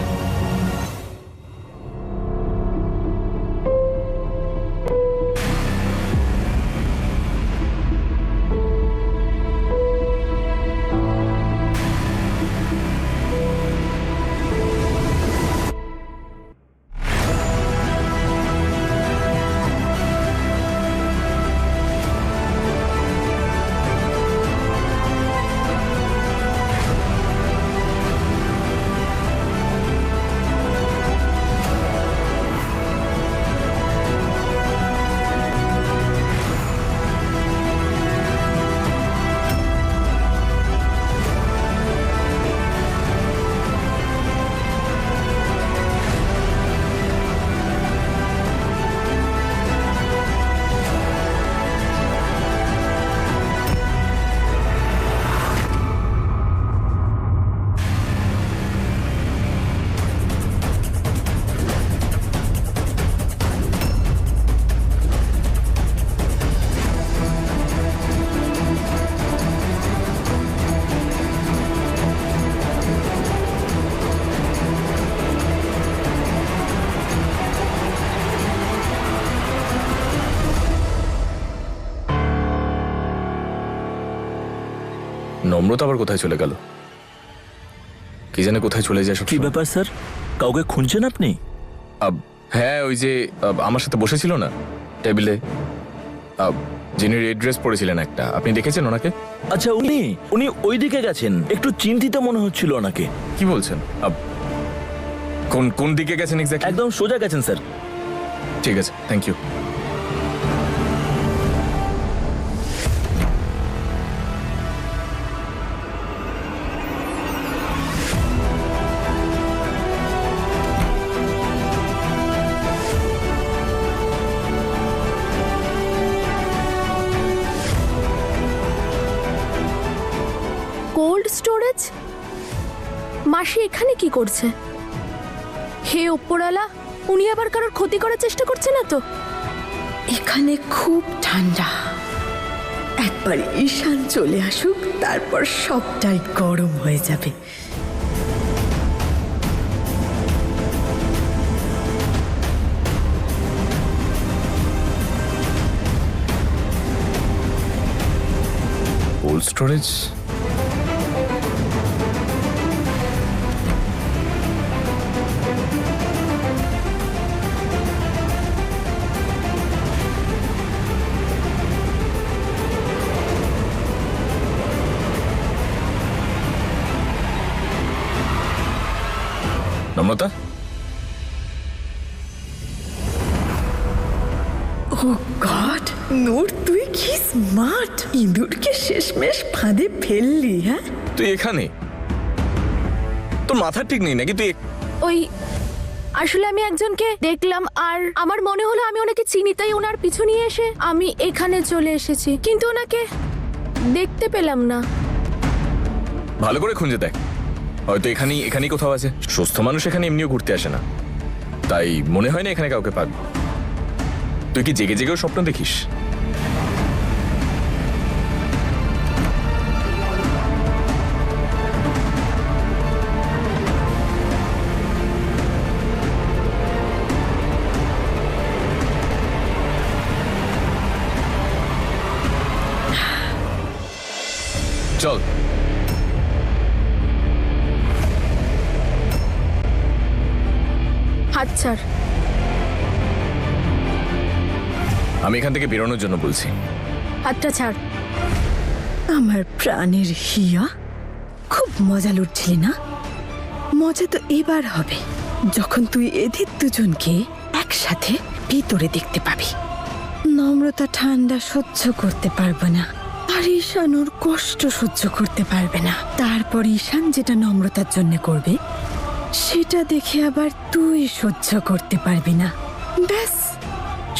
নম্রতা আবার কোথায় চলে গেল? কি জানে কোথায় চলে যায় সব। কি ব্যাপার স্যার, কাউকে খুঁজছেন আপনি? হ্যাঁ, ওই যে আমার সাথে বসেছিল না টেবিলে, যিনি রেড ড্রেস পরেছিলেন একটা, আপনি দেখেছেন ওনাকে? আচ্ছা, উনি উনি ওইদিকে গেছেন, একটু চিন্তিত মনে হচ্ছিল ওনাকে। কি বলছেন? কোন কোন দিকে গেছেন এক্স্যাক্টলি? একদম সোজা গেছেন স্যার। ঠিক আছে, থ্যাংক ইউ। Cold storage? মাসি এখানে কি করছে? হে ওপরওয়ালা, উনি আবার কারোর ক্ষতি করার চেষ্টা করছে না তো? এখানে খুব ঠান্ডা, একবার ঈশান চলে আসুক, তারপর সবটাই গরম হয়ে যাবে। Cold storage? নম্রতা, ও গড, নূর তুই কি স্মার্ট! ইঁদুরকে শেষমেশ ফাঁদে ফেললি। হ্যাঁ, তুই এখানে? তোর মাথা ঠিক নেই নাকি? তুই ওই আসলে আমি একজনকে দেখলাম আর আমার মনে হলো আমি ওনাকে চিনি, তাই ওনার পিছু নিয়ে এসে আমি এখানে চলে এসেছি, কিন্তু ওনাকে দেখতে পেলাম না। ভালো করে খুঁজে দেখ, হয়তো এখানেই কোথাও আছে। সুস্থ মানুষ এখানে এমনিও ঘুরতে আসে না, তাই মনে হয় না এখানে কাউকে পাবি। তুই কি জেগে জেগেও স্বপ্ন দেখিস? চল, হাত ছাড়। আমি এখান থেকে বেরোনোর জন্য বলছি। হাতটা ছাড়। আমার প্রাণের হিয়া, খুব মজা লুটছিলি না? মজা তো এবার হবে যখন তুই এদের দুজনকে একসাথে ভিতরে দেখতে পাবি। নম্রতা ঠান্ডা সহ্য করতে পারবে না, আর ঈশান ওর কষ্ট সহ্য করতে পারবে না। তারপর ঈশান যেটা নম্রতার জন্য করবে সেটা দেখে আবার তুই সহ্য করতে পারবি না। ব্যাস,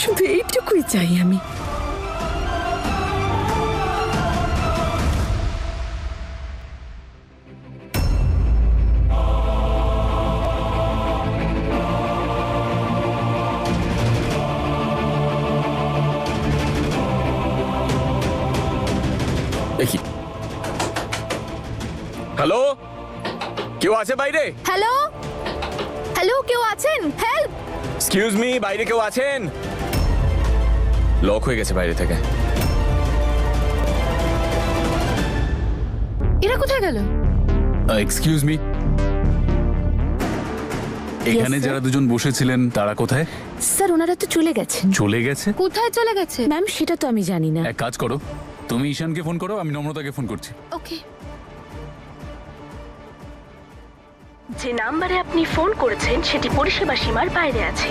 শুধু এইটুকুই চাই আমি। দেখি। হ্যালো, কেউ আছে বাইরে? হ্যালো হ্যালো, কেউ আছেন? হেল্প! এক্সকিউজ মি, বাইরে কেউ আছেন? লক হয়ে গেছে বাইরে থেকে। এরা কোথায় গেল? এক্সকিউজ মি, এখানে sir? যারা দুজন বসেছিলেন তারা কোথায়? স্যার, ওনারা তো চলে গেছেন। চলে গেছে? কোথায় চলে গেছে? ম্যাম, সেটা তো আমি জানি না। এক কাজ করো, তুমি ঈশানকে ফোন করো, আমি নম্রতাকে ফোন করছি। ওকে। যে নাম্বারে আপনি ফোন করেছেন সেটি পরিষেবা সীমার বাইরে আছে।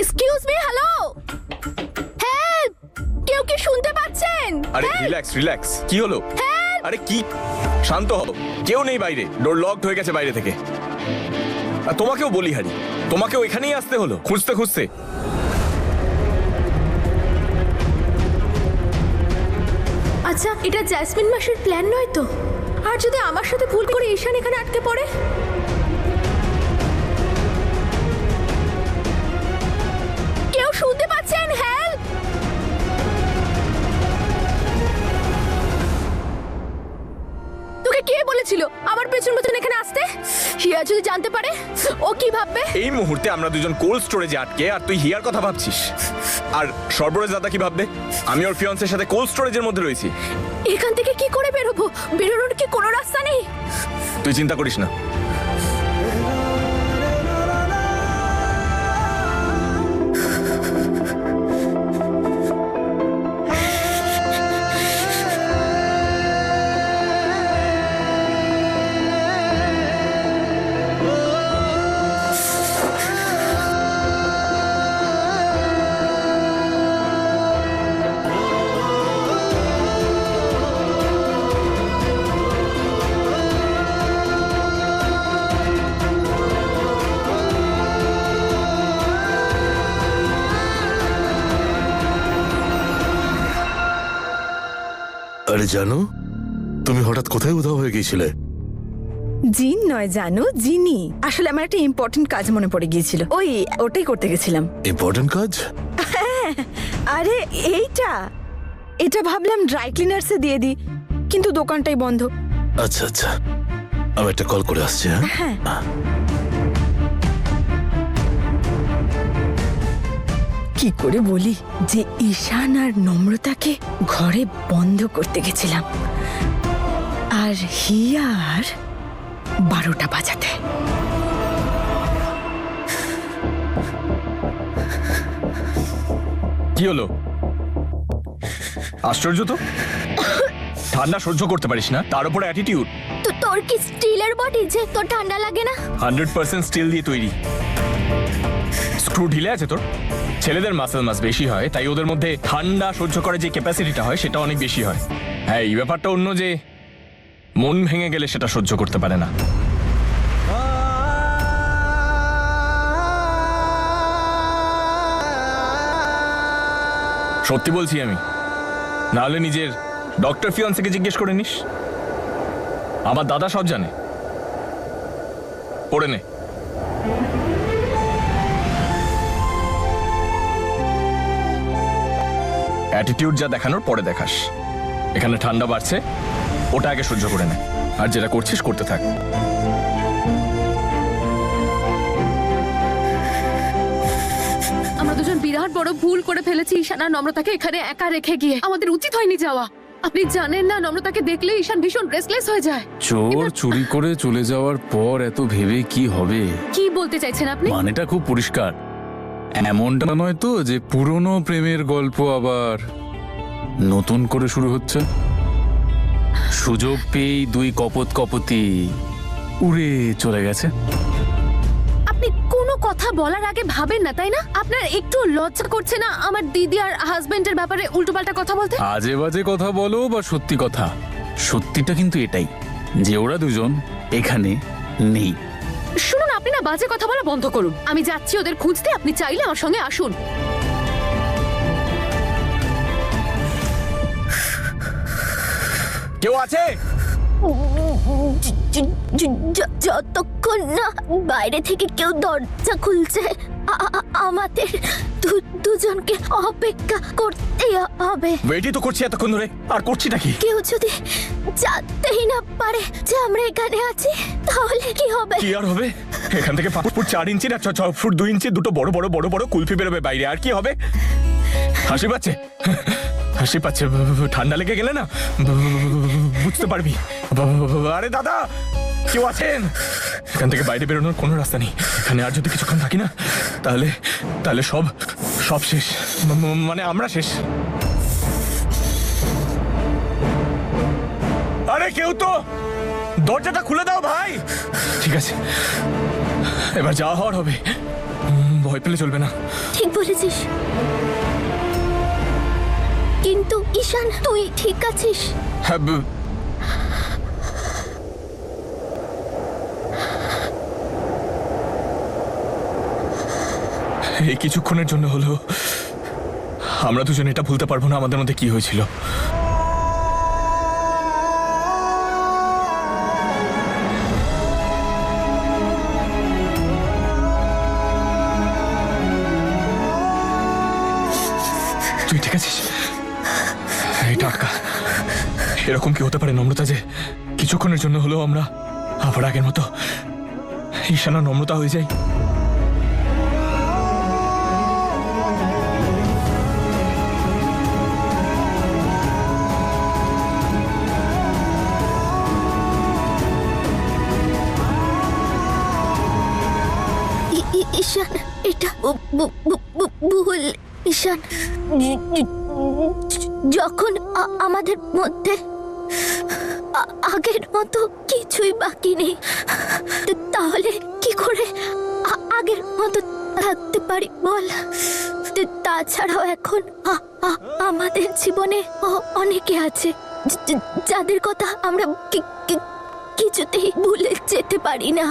Excuse me, hello, help! কেউ কি শুনতে পাচ্ছেন? আরে রিল্যাক্স রিল্যাক্স, কি হলো? আরে কি, শান্ত হও। কেউ নেই বাইরে, ডোর লকড হয়ে গেছে বাইরে থেকে। আর তোমাকেও বলি হারি, তোমাকেও এখানেই আসতে হলো খুঁজতে খুঁজতে। আচ্ছা, এটা জ্যাসমিন মাসির প্ল্যান নয় তো? আর যদি আমার সাথে ভুল করে ঈশান এখানে আটকে পড়ে? কেউ শুনতে পাচ্ছেন? হেল্প! তোকে কে বলেছিল আমার পেছন পেছন এখানে আসতে? হিয়া যদি জানতে পারে, ও কি ভাববে? এই মুহূর্তে আমরা দুজন কোল্ড স্টোরেজে আটকে, আর তুই হিয়ার কথা ভাবছিস। আর সর্বরাজ দাদা কি ভাববে? আমি ওর ফিয়ান্সের সাথে কোল্ড স্টোরেজের মধ্যে রয়েছি। এখান থেকে কি করে বেরোবো? বেরোনোর কি কোনো রাস্তা নেই? তুই চিন্তা করিস না। আরে জানো, তুমি হঠাৎ কোথায় উধাও হয়ে গিয়েছিলে? জিন নয় জানো, জিনি। আসলে আমার একটা ইম্পর্টেন্ট কাজ মনে পড়ে গিয়েছিল, ওটাই করতে গেছিলাম। ইম্পর্টেন্ট কাজ? আরে এটা ভাবলাম ড্রাই ক্লিনার্সে দিয়ে দিই, কিন্তু দোকানটাই বন্ধ। আচ্ছা আচ্ছা, আমি একটা কল করে আসছি। হ্যাঁ কি করে বলি যে ঈশান আর নম্রতাকে ঘরে বন্ধ করতে গেছিলাম, আর হিয়ার 12টা বাজাতে। কি হলো? আশ্চর্য তো, ঠান্ডা সহ্য করতে পারিস না, তার উপর অ্যাটিটিউড। তো তোর কি স্টিলের বডি যে তোর ঠান্ডা লাগে না? 100% স্টিল দিয়ে তৈরি। স্ক্রু ঢিলে আছে তোর। ছেলেদের মাসেল মাস বেশি হয়, তাই ওদের মধ্যে ঠান্ডা সহ্য করার যে ক্যাপাসিটিটা হয় সেটা অনেক বেশি হয়। হ্যাঁ, এই ব্যাপারটা অন্য, যে মন ভেঙে গেলে সেটা সহ্য করতে পারে না। সত্যি বলছি আমি, নাহলে নিজের ডক্টর ফিয়ান্সকে জিজ্ঞেস করে নিস, আমার দাদা সব জানে। পড়ে নে। অ্যাটিটিউড যা দেখানোর পরে দেখাস। এখানে ঠান্ডা বাড়ছে, ওটা আগে সহ্য করে নে, আর যেটা করছিস করতে থাক। আমরা দুজন বিরাট বড় ভুল করে ফেলেছি ঈশান আর নম্রতাকে এখানে একা রেখে গিয়ে। আমাদের উচিত হয়নি যাওয়া। আপনি জানেন না, নম্রতাকে দেখলে ঈশান ভীষণ রেস্টলেস হয়ে যায়। চোর চুরি করে চলে যাওয়ার পর এত ভেবে কি হবে? কি বলতে চাইছেন আপনি? মানেটা খুব পরিষ্কার। এমনটা নয় তো যে পুরনো প্রেমের গল্প আবার নতুন করে শুরু হচ্ছে। সুযোগ পেয়েই দুই কপতি উড়ে চলে গেছে। আপনি কোনো কথা বলার আগে ভাবেন না, তাই না? আপনার একটু লজ্জা করছে না আমার দিদি আর হাজবেন্ডের ব্যাপারে উল্টোপাল্টা কথা বলতে? আজে বাজে কথা বলো বা সত্যি কথা, সত্যিটা কিন্তু এটাই যে ওরা দুজন এখানে নেই। শুনুন, আপনি না বাজে কথা বলা বন্ধ করুন। আমি যাচ্ছি ওদের খুঁজতে, আপনি চাইলে আমার সঙ্গে আসুন। কেউ আছে? যতক্ষণ না বাইরে থেকে কেউ দরজা খুলছে আমাদের দুজনকে অপেক্ষা করতে হবে। ওয়েটই তো করছি এতক্ষণ ধরে, আর করছিটা কি? কেউ যদি জানতেই না পারে যে আমরা এখানে আছি, তাহলে কি হবে? কি আর হবে? এখান থেকে 5 ফুট 4 ইঞ্চি না 6 ফুট 2 ইঞ্চি দুটো বড় বড় বড় বড় কুলফি বেরোবে বাইরে। আর কি হবে? হাসি পাচ্ছে, হাসি পাচ্ছে। ঠান্ডা লেগে গেলে না বুঝতে পারবি। আরে দাদা, কেউ আছেন? এখান থেকে বাইরে বেরোনোর কোনো রাস্তা নেই। এখানে আর যদি কিছুক্ষণ থাকি না, তাহলে সব শেষ। মানে আমরা শেষ। আরে কেউ তো দরজাটা খুলে দাও ভাই। ঠিক আছে, এবার যা হওয়ার হবে। ভয় পেলে চলবে না। ঠিক বলেছিস, কিন্তু ঈশান তুই ঠিক আছিস? হ্যাঁ, এই কিছুক্ষণের জন্য হলেও আমরা দুজন এটা ভুলতে পারবো না আমাদের মধ্যে কি হয়েছিল। তুই ঠিক আছিস? এটা আটকা। এরকম কি হতে পারে নম্রতা, যে কিছুক্ষণের জন্য হলেও আমরা আবার আগের মতো ঈশান আর নম্রতা হয়ে যাই? ঈশান, এটা ভুল। ঈশান, যখন আমাদের মধ্যে আগের মতো কিছুই বাকি নেই, তাহলে কি করে আগের মতো থাকতে পারি বল? তাছাড়াও এখন আমাদের জীবনে অনেকে আছে যাদের কথা আমরা কিছুতেই ভুলে যেতে পারি না।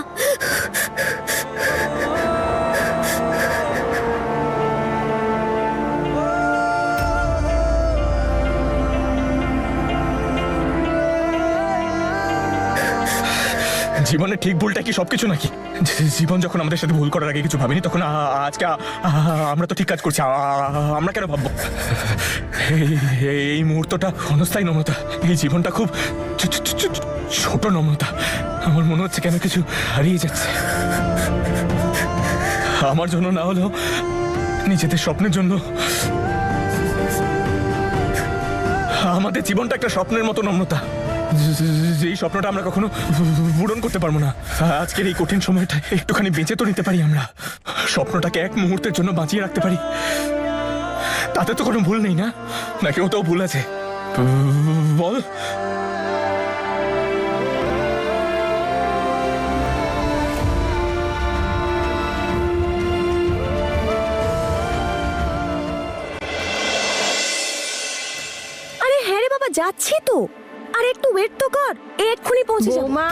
জীবনে ঠিক ভুলটা কি সবকিছু নাকি? জীবন যখন আমাদের সাথে ভুল করার আগে কিছু ভাবিনি, তখন আজকে আমরা তো ঠিক কাজ করছি। আমরা কেন ভাববো? এই মুহূর্তটা ক্ষণস্থায়ী নম্রতা, এই জীবনটা খুব ছোট নম্রতা। আমার মনে হচ্ছে কেন কিছু হারিয়ে যাচ্ছে। আমার জন্য না হলেও নিজেদের স্বপ্নের জন্য। আমাদের জীবনটা একটা স্বপ্নের মতো নম্রতা, যেই স্বপ্নটা আমরা কখনো পূরণ করতে পারবো না। আজকের এই কঠিন সময়টা একটুখানি বেঁচে তো নিতে পারি আমরা, স্বপ্নটাকে এক মুহূর্তের জন্য বাঁচিয়ে রাখতে পারি। তাতে তো কোনো ভুল নেই না? নাকি ওটাও ভুল আছে? বল। আরে হ্যাঁ রে বাবা, যাচ্ছি তো। আরে একটু ওয়েট তো কর, এক্ষুনি পৌঁছে যাবো। মা,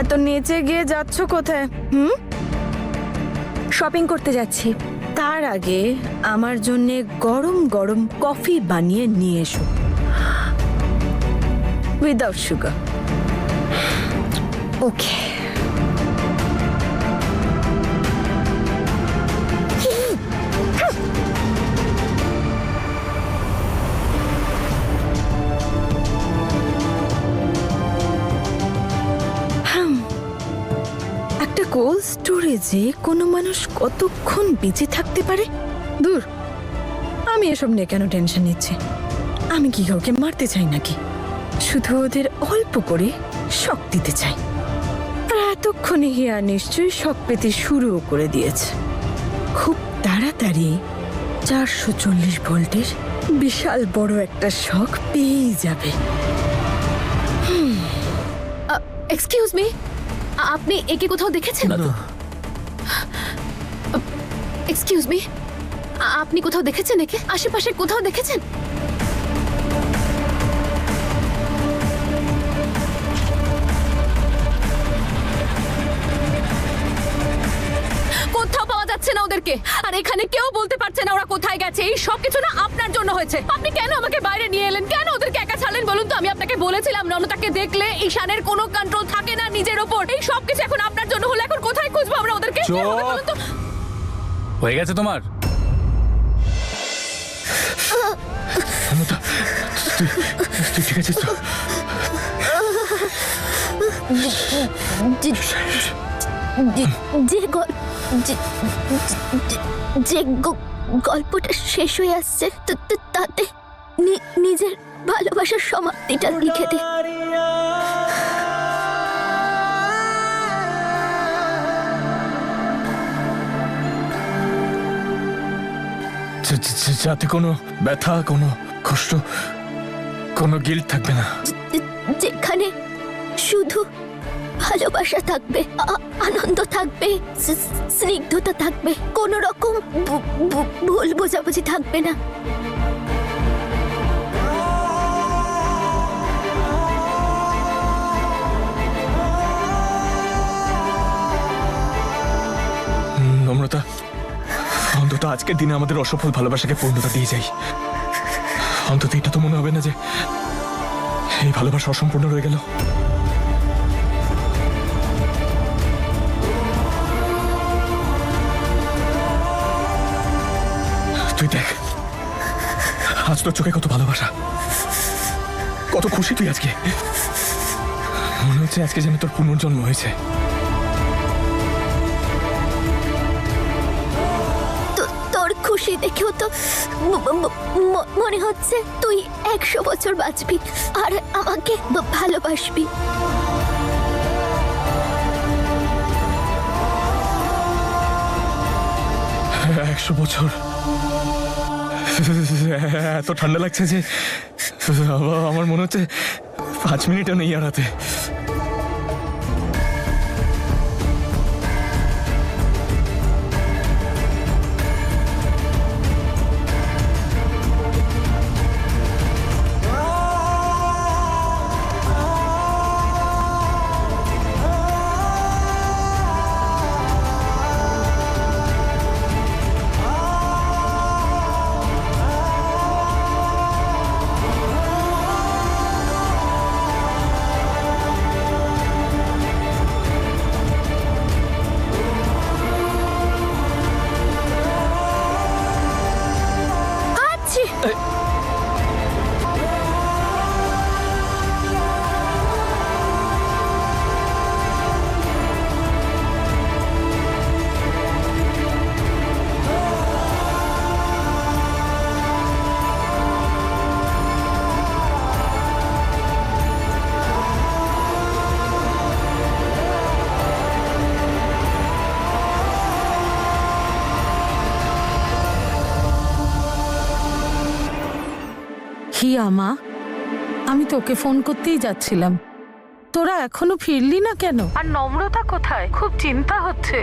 এত নিচে গিয়ে যাচ্ছ কোথায়? শপিং করতে যাচ্ছি। তার আগে আমার জন্য গরম গরম কফি বানিয়ে নিয়ে এসো, উইদাউট সুগার। ওকে। একটা কোল্ড স্টোরেজে কোনো মানুষ কতক্ষণ বেঁচে থাকতে পারে? দূর, আমি এসব নিয়ে কেন টেনশন নিচ্ছি? আমি কি কাউকে মারতে চাই নাকি? শুধু ওদের অল্প করে শক দিতে চাই। আর এতক্ষণে হিয়া নিশ্চয়ই শক পেতে শুরুও করে দিয়েছে। খুব তাড়াতাড়ি 440 ভোল্টের বিশাল বড় একটা শক পেয়ে যাবে। এক্সকিউজ মি, আপনি একে কোথাও দেখেছেন? এক্সকিউজ মি, আপনি কোথাও দেখেছেন একে? আশেপাশে কোথাও দেখেছেন? কোথাও পাওয়া যাচ্ছে না ওদেরকে, আর এখানে কেউ বলতে পারছে না ওরা কোথায় গেছে। এই সব কিছু না আপনার জন্য হয়েছে। আপনি কেন আমাকে বাইরে নিয়ে এলেন? কেন ওদেরকে একা ছাড়লেন বলুন তো? আমি আপনাকে বলেছিলাম নম্রতাকে দেখলে ঈশানের কোনো কন্ট্রোল থাকে না নিজের ওপর। এই সব কিছু এখন আপনার জন্য হলো। এখন কোথায় খুঁজবো আমরা ওদেরকে? চুপ! বলুন তো। হয়ে গেছে তোমার? তুই ঠিক আছিস তো? যে গল্পটা শেষ হয়ে আসছে তাতে নিজের ভালোবাসার সমাপ্তিটা লিখে দে। যাতে কোনো ব্যথা, কোনো কষ্ট, কোনো গিল্ট থাকবে না। যেখানে শুধু ভালোবাসা থাকবে, আনন্দ থাকবে, স্নিগ্ধতা থাকবে, কোনো রকম ভুল বোঝাবুঝি থাকবে না। নম্রতা, অন্তত আজকের দিনে আমাদের অসফল ভালোবাসাকে পূর্ণতা দিয়ে যাই। অন্তত এটা তো মনে হবে না যে এই ভালোবাসা অসম্পূর্ণ রয়ে গেল। তুই দেখ, আজ তোর চোখে কত ভালোবাসা, কত খুশি তুই আজকে। মনে হচ্ছে আজকে যেন তোর পুনর্জন্ম হয়েছে। তোর খুশি দেখেও তো মনে হচ্ছে তুই 100 বছর বাঁচবি আর আমাকে ভালোবাসবি। 100 বছর? এত ঠান্ডা লাগছে যে আমার মনে হচ্ছে 5 মিনিটও নেই আর হাতে। হিয়া মা, আমি তোকে ফোন করতেই যাচ্ছিলাম। তোরা এখনো ফিরলি না কেন? আর নম্রতা কোথায়? খুব চিন্তা হচ্ছে।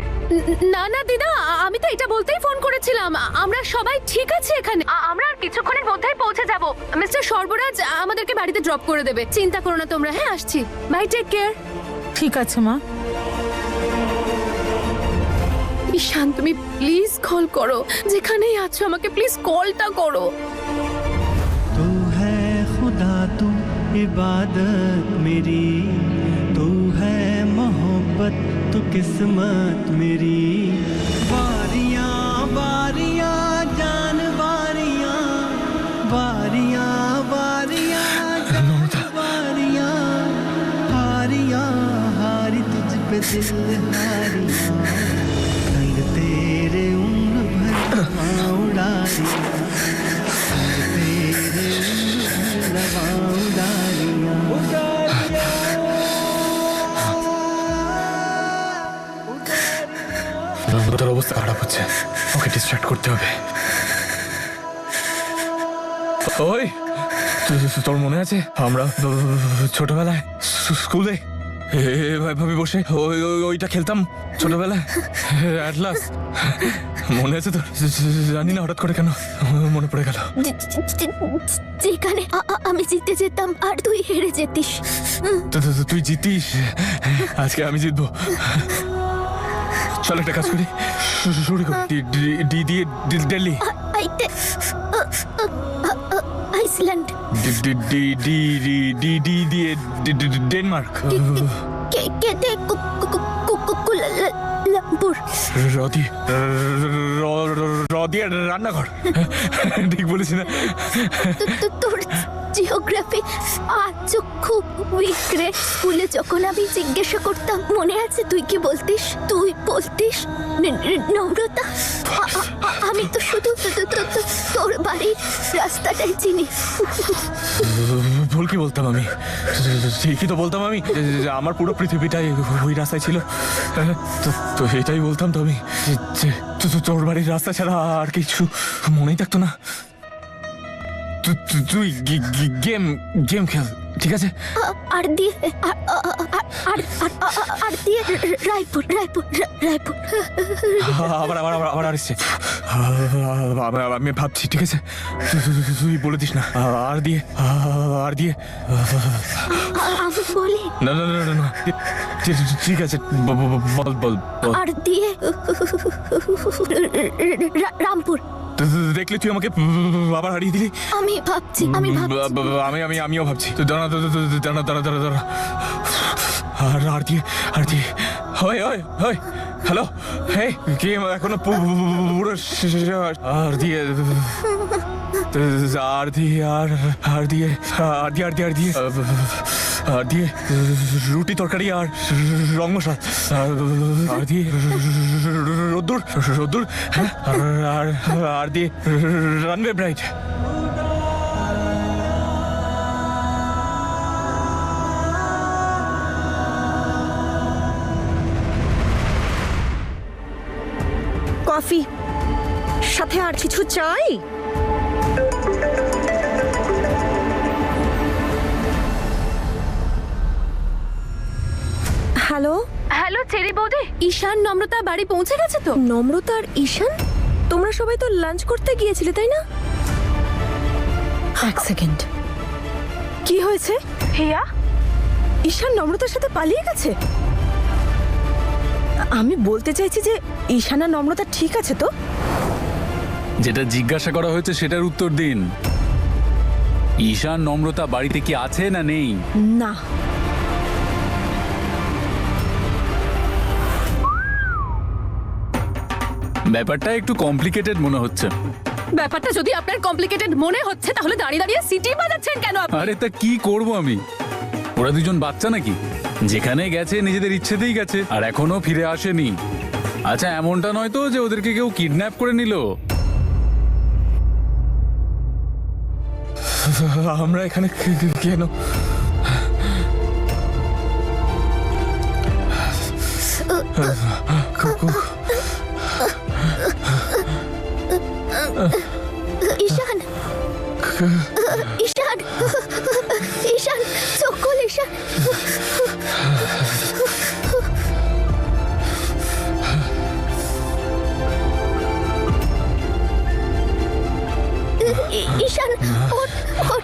না না দিদা, আমি তো এটা বলতেই ফোন করেছিলাম। আমরা সবাই ঠিক আছে এখানে। আমরা আর কিছুক্ষণের মধ্যেই পৌঁছে যাব। মিস্টার সর্বরাজ আমাদেরকে বাড়িতে ড্রপ করে দেবে। চিন্তা করো না তোমরা। হ্যাঁ, আসছি। Bye, take care. ঠিক আছে মা। ঈশান, তুমি প্লিজ কল করো। যেখানেই আছো আমাকে প্লিজ কলটা করো। तू है खुदा तू इबादत मेरी, तू है मोहब्बत तू किस्मत मेरी। बारियां बारियां जान बारियां, बारियां बारियां जान बारियां, हारियां हारी तुझ पे दिल हारियां, संग तेरे उम्र भर हवा उड़ा दिया, संग तेरे उम्र भर हवा उड़ा दिया। নম্রতার অবস্থা খারাপ হচ্ছে, ওকে ডিস্ট্রাক্ট করতে হবে। ওই তোর মনে আছে আমরা ছোটবেলায় স্কুলে এভাবে বসে ওইটা খেলতাম ছোটবেলায়? অ্যাটলাস মনে আছে তোর? জানি না হঠাৎ করে কেন মনে পড়ে গেল। যেখানে আমি জিতে যেতাম আর তুই হেরে যেতিস। তুই জিতিস, আজকে আমি জিতবো। চল একটা কাজ করি, শুরু করি। ডি দিয়ে দিল্লি, আইসল্যান্ড, ডি দিয়ে ডেনমার্ক, কেতে কুয়ালালামপুর, র দিয়ে রান্নাঘর। ঠিক বলেছি না? তোর জিওগ্রাফি আজ খুব উইক রে। স্কুলে যখন আমি জিজ্ঞাসা করতাম মনে আছে তুই কি বলতিস? তুই বলতিস নম্রতা। আমি তো শুধু তোর বাড়ির রাস্তাটাই চিনি। ভুল কি বলতাম আমি? ঠিকই তো বলতাম আমি, আমার পুরো পৃথিবীটাই ওই রাস্তায় ছিল। তো এটাই বলতাম তো আমি, তোর বাড়ির রাস্তা ছাড়া আর কিছু মনেই থাকতো না। তুই গেম খেল, ঠিক আছে? আর দিয়ে রায়পুর রায়পুর রায়পুর। আবার আসছে। আমি ভাবছি, ঠিক আছে? তুই বলে দিস না। আর দিয়ে আমি বলি না না না না, ঠিক আছে, বল বল। আর দিয়ে রামপুর। দেখলে তুই আমাকে আবার হারিয়ে দিলি। আমিও ভাবছি। আমিও ভাবছি। দাঁড়া, আর দিয়ে হ্যালো, হ্যাঁ গেম এখনো পুরো আর দিয়ে রুটি তরকারি আর রং মশলা, আর দিয়ে রোদ্দুর, হ্যাঁ, আর দিয়ে রানওয়ে ব্রাইড। কফি সাথে আর কিছু চাই? হ্যালো হ্যালো চেরি বৌদি, ঈশান নম্রতা বাড়ি পৌঁছে গেছে তো? নম্রতা আর ঈশান, তোমরা সবাই তো লাঞ্চ করতে গিয়েছিলে তাই না? এক সেকেন্ড, কি হয়েছে? হিয়া, ঈশান নম্রতার সাথে পালিয়ে গেছে? আমি বলতে চাইছি যে ঈশান আর নম্রতা ঠিক আছে তো? যেটা জিজ্ঞাসা করা হয়েছে সেটার উত্তর দিন। ঈশান নম্রতা বাড়িতে কি আছে না নেই? না। ব্যাপারটা একটু কমপ্লিকেটেড মনে হচ্ছে। ব্যাপারটা যদি আপনার কমপ্লিকেটেড মনে হচ্ছে তাহলে দাঁড়িয়ে দাঁড়িয়ে সিটি বাজাচ্ছেন কেন আপনি? আরে তা কি করব আমি? ওরা দুজন বাচ্চা নাকি? যেখানে গেছে নিজেদের ইচ্ছেতেই গেছে, আর এখনো ফিরে আসেনি। আচ্ছা, এমনটা নয় তো যে ওদেরকে কেউ কিডন্যাপ করে নিল? আমরা এখানে কেন? ঈশান, ঈশান, ওঠ, ওঠ,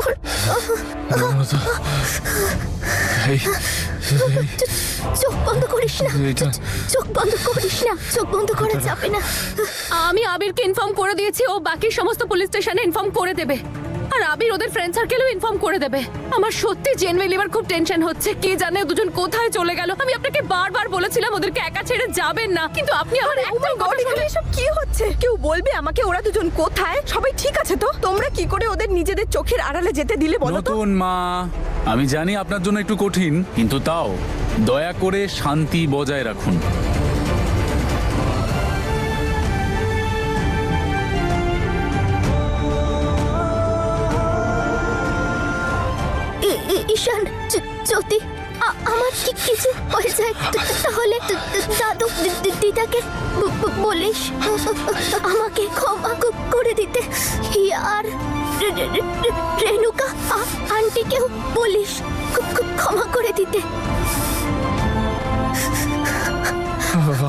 ওঠ, চোখ বন্ধ করিস না, চোখ বন্ধ করিস না, চোখ বন্ধ করা যাবে না। আমি আবিরকে ইনফর্ম করে দিয়েছি, ও বাকি সমস্ত পুলিশ স্টেশনে ইনফর্ম করে দেবে। আর আবির ওদের ফ্রেন্ড সার্কেলেও ইনফর্ম করে দেবে। আমার সত্যি জেনুইনলি এবার খুব টেনশন হচ্ছে, কে জানে ও দুজন কোথায় চলে গেল। আমি আপনাকে বারবার বলেছিলাম ওদেরকে একা ছেড়ে যাবেন না, কিন্তু আপনি আমার একটাই কথা এখানে এসব কি হচ্ছে? কেউ বলবে আমাকে ওরা দুজন কোথায়? সবাই ঠিক আছে তো? তোমরা কি করে ওদের নিজেদের চোখের আড়ালে যেতে দিলে বলো তো? নতুন মা, আমি জানি আপনার জন্য একটু কঠিন, কিন্তু তাও দয়া করে শান্তি বজায় রাখুন। ঈশান, যদি আমার কিছু হয়ে যায় তাহলে দাদু দিদাকে বলিস আমাকে ক্ষমা করে দিতে। আর রেণুকা আন্টিকেও বলিস ক্ষমা করে দিতে।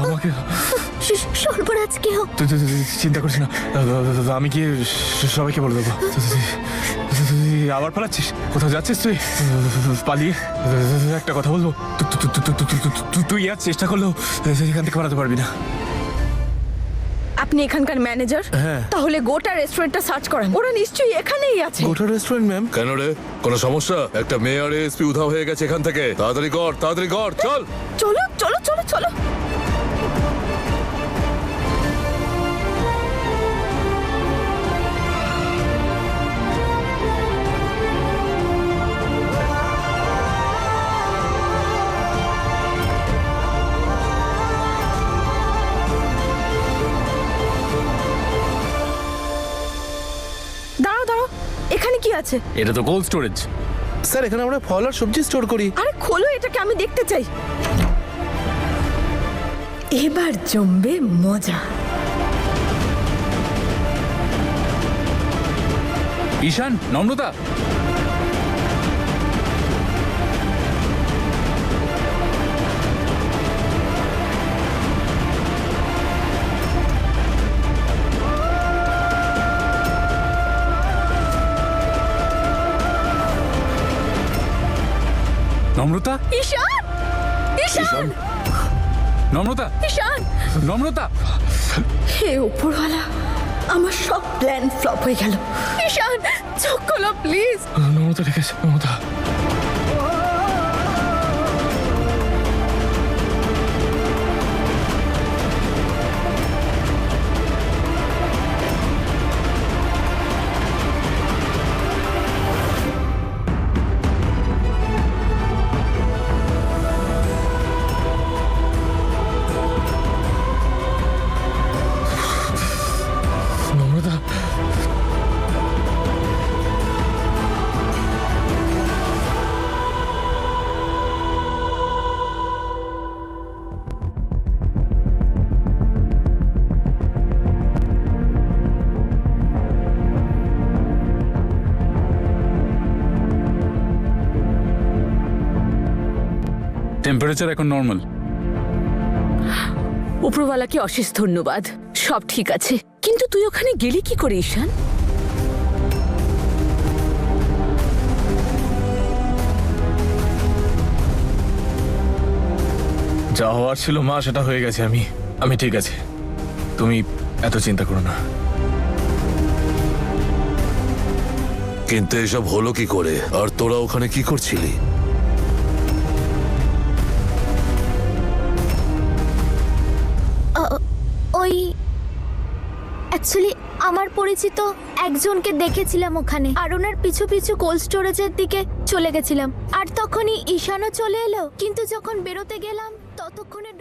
আমাকে সর্বরাজকেও। তুই চিন্তা করিস না, আমি কি সবাইকে বলে দেবো। তুই আবার পালাচ্ছিস? কোথাও যাচ্ছিস তুই? পালিয়ে একটা কথা বলবো, তুই আর চেষ্টা করলেও এখান থেকে পালাতে পারবি না। আপনি এখানকার ম্যানেজার? হ্যাঁ। তাহলে গোটা রেস্টুরেন্টটা সার্চ করেন, ওরা নিশ্চয়ই এখানেই আছে। গোটা রেস্টুরেন্ট ম্যাম? কেন রে, কোনো সমস্যা? একটা মেয়ে আর এসপি উধাও হয়ে গেছে এখান থেকে। তাড়াতাড়ি কর, তাড়াতাড়ি কর, চল। চলো চলো চলো চলো। দাঁড়াও দাঁড়াও, এখানে কি আছে? এটা তো কোল্ড স্টোরেজ। স্যার, এখানে আমরা ফল আর সবজি স্টোর করি। আরে খোলো এটাকে, আমি দেখতে চাই। এবার জমবে মজা। ঈশান, নম্রতা, নম্রতা, ঈশান, ঈশান, নম্রতা, ঈশান। নম্রতা। হে উপরওয়ালা, আমার সব প্ল্যান ফ্লপ হয়ে গেল। ঈশান, চোখ খোলো প্লিজ। নম্রতা ঠিক আছে, নম্রতা। টেম্পারেচার এখন নর্মাল। উপরওয়ালাকে অশেষ ধন্যবাদ, সব ঠিক আছে। কিন্তু তুই ওখানে গেলি কি করে ঈশান? যা হওয়ার ছিল মা, সেটা হয়ে গেছে। আমি ঠিক আছে, তুমি এত চিন্তা করো না। কিন্তু এসব হলো কি করে? আর তোরা ওখানে কি করছিলি? ওই অ্যাকচুয়ালি আমার পরিচিত একজনকে দেখেছিলাম ওখানে, আর ওনার পিছু পিছু কোল্ড স্টোরেজের দিকে চলে গেছিলাম। আর তখনই ঈশানও চলে এলো, কিন্তু যখন বেরোতে গেলাম ততক্ষণে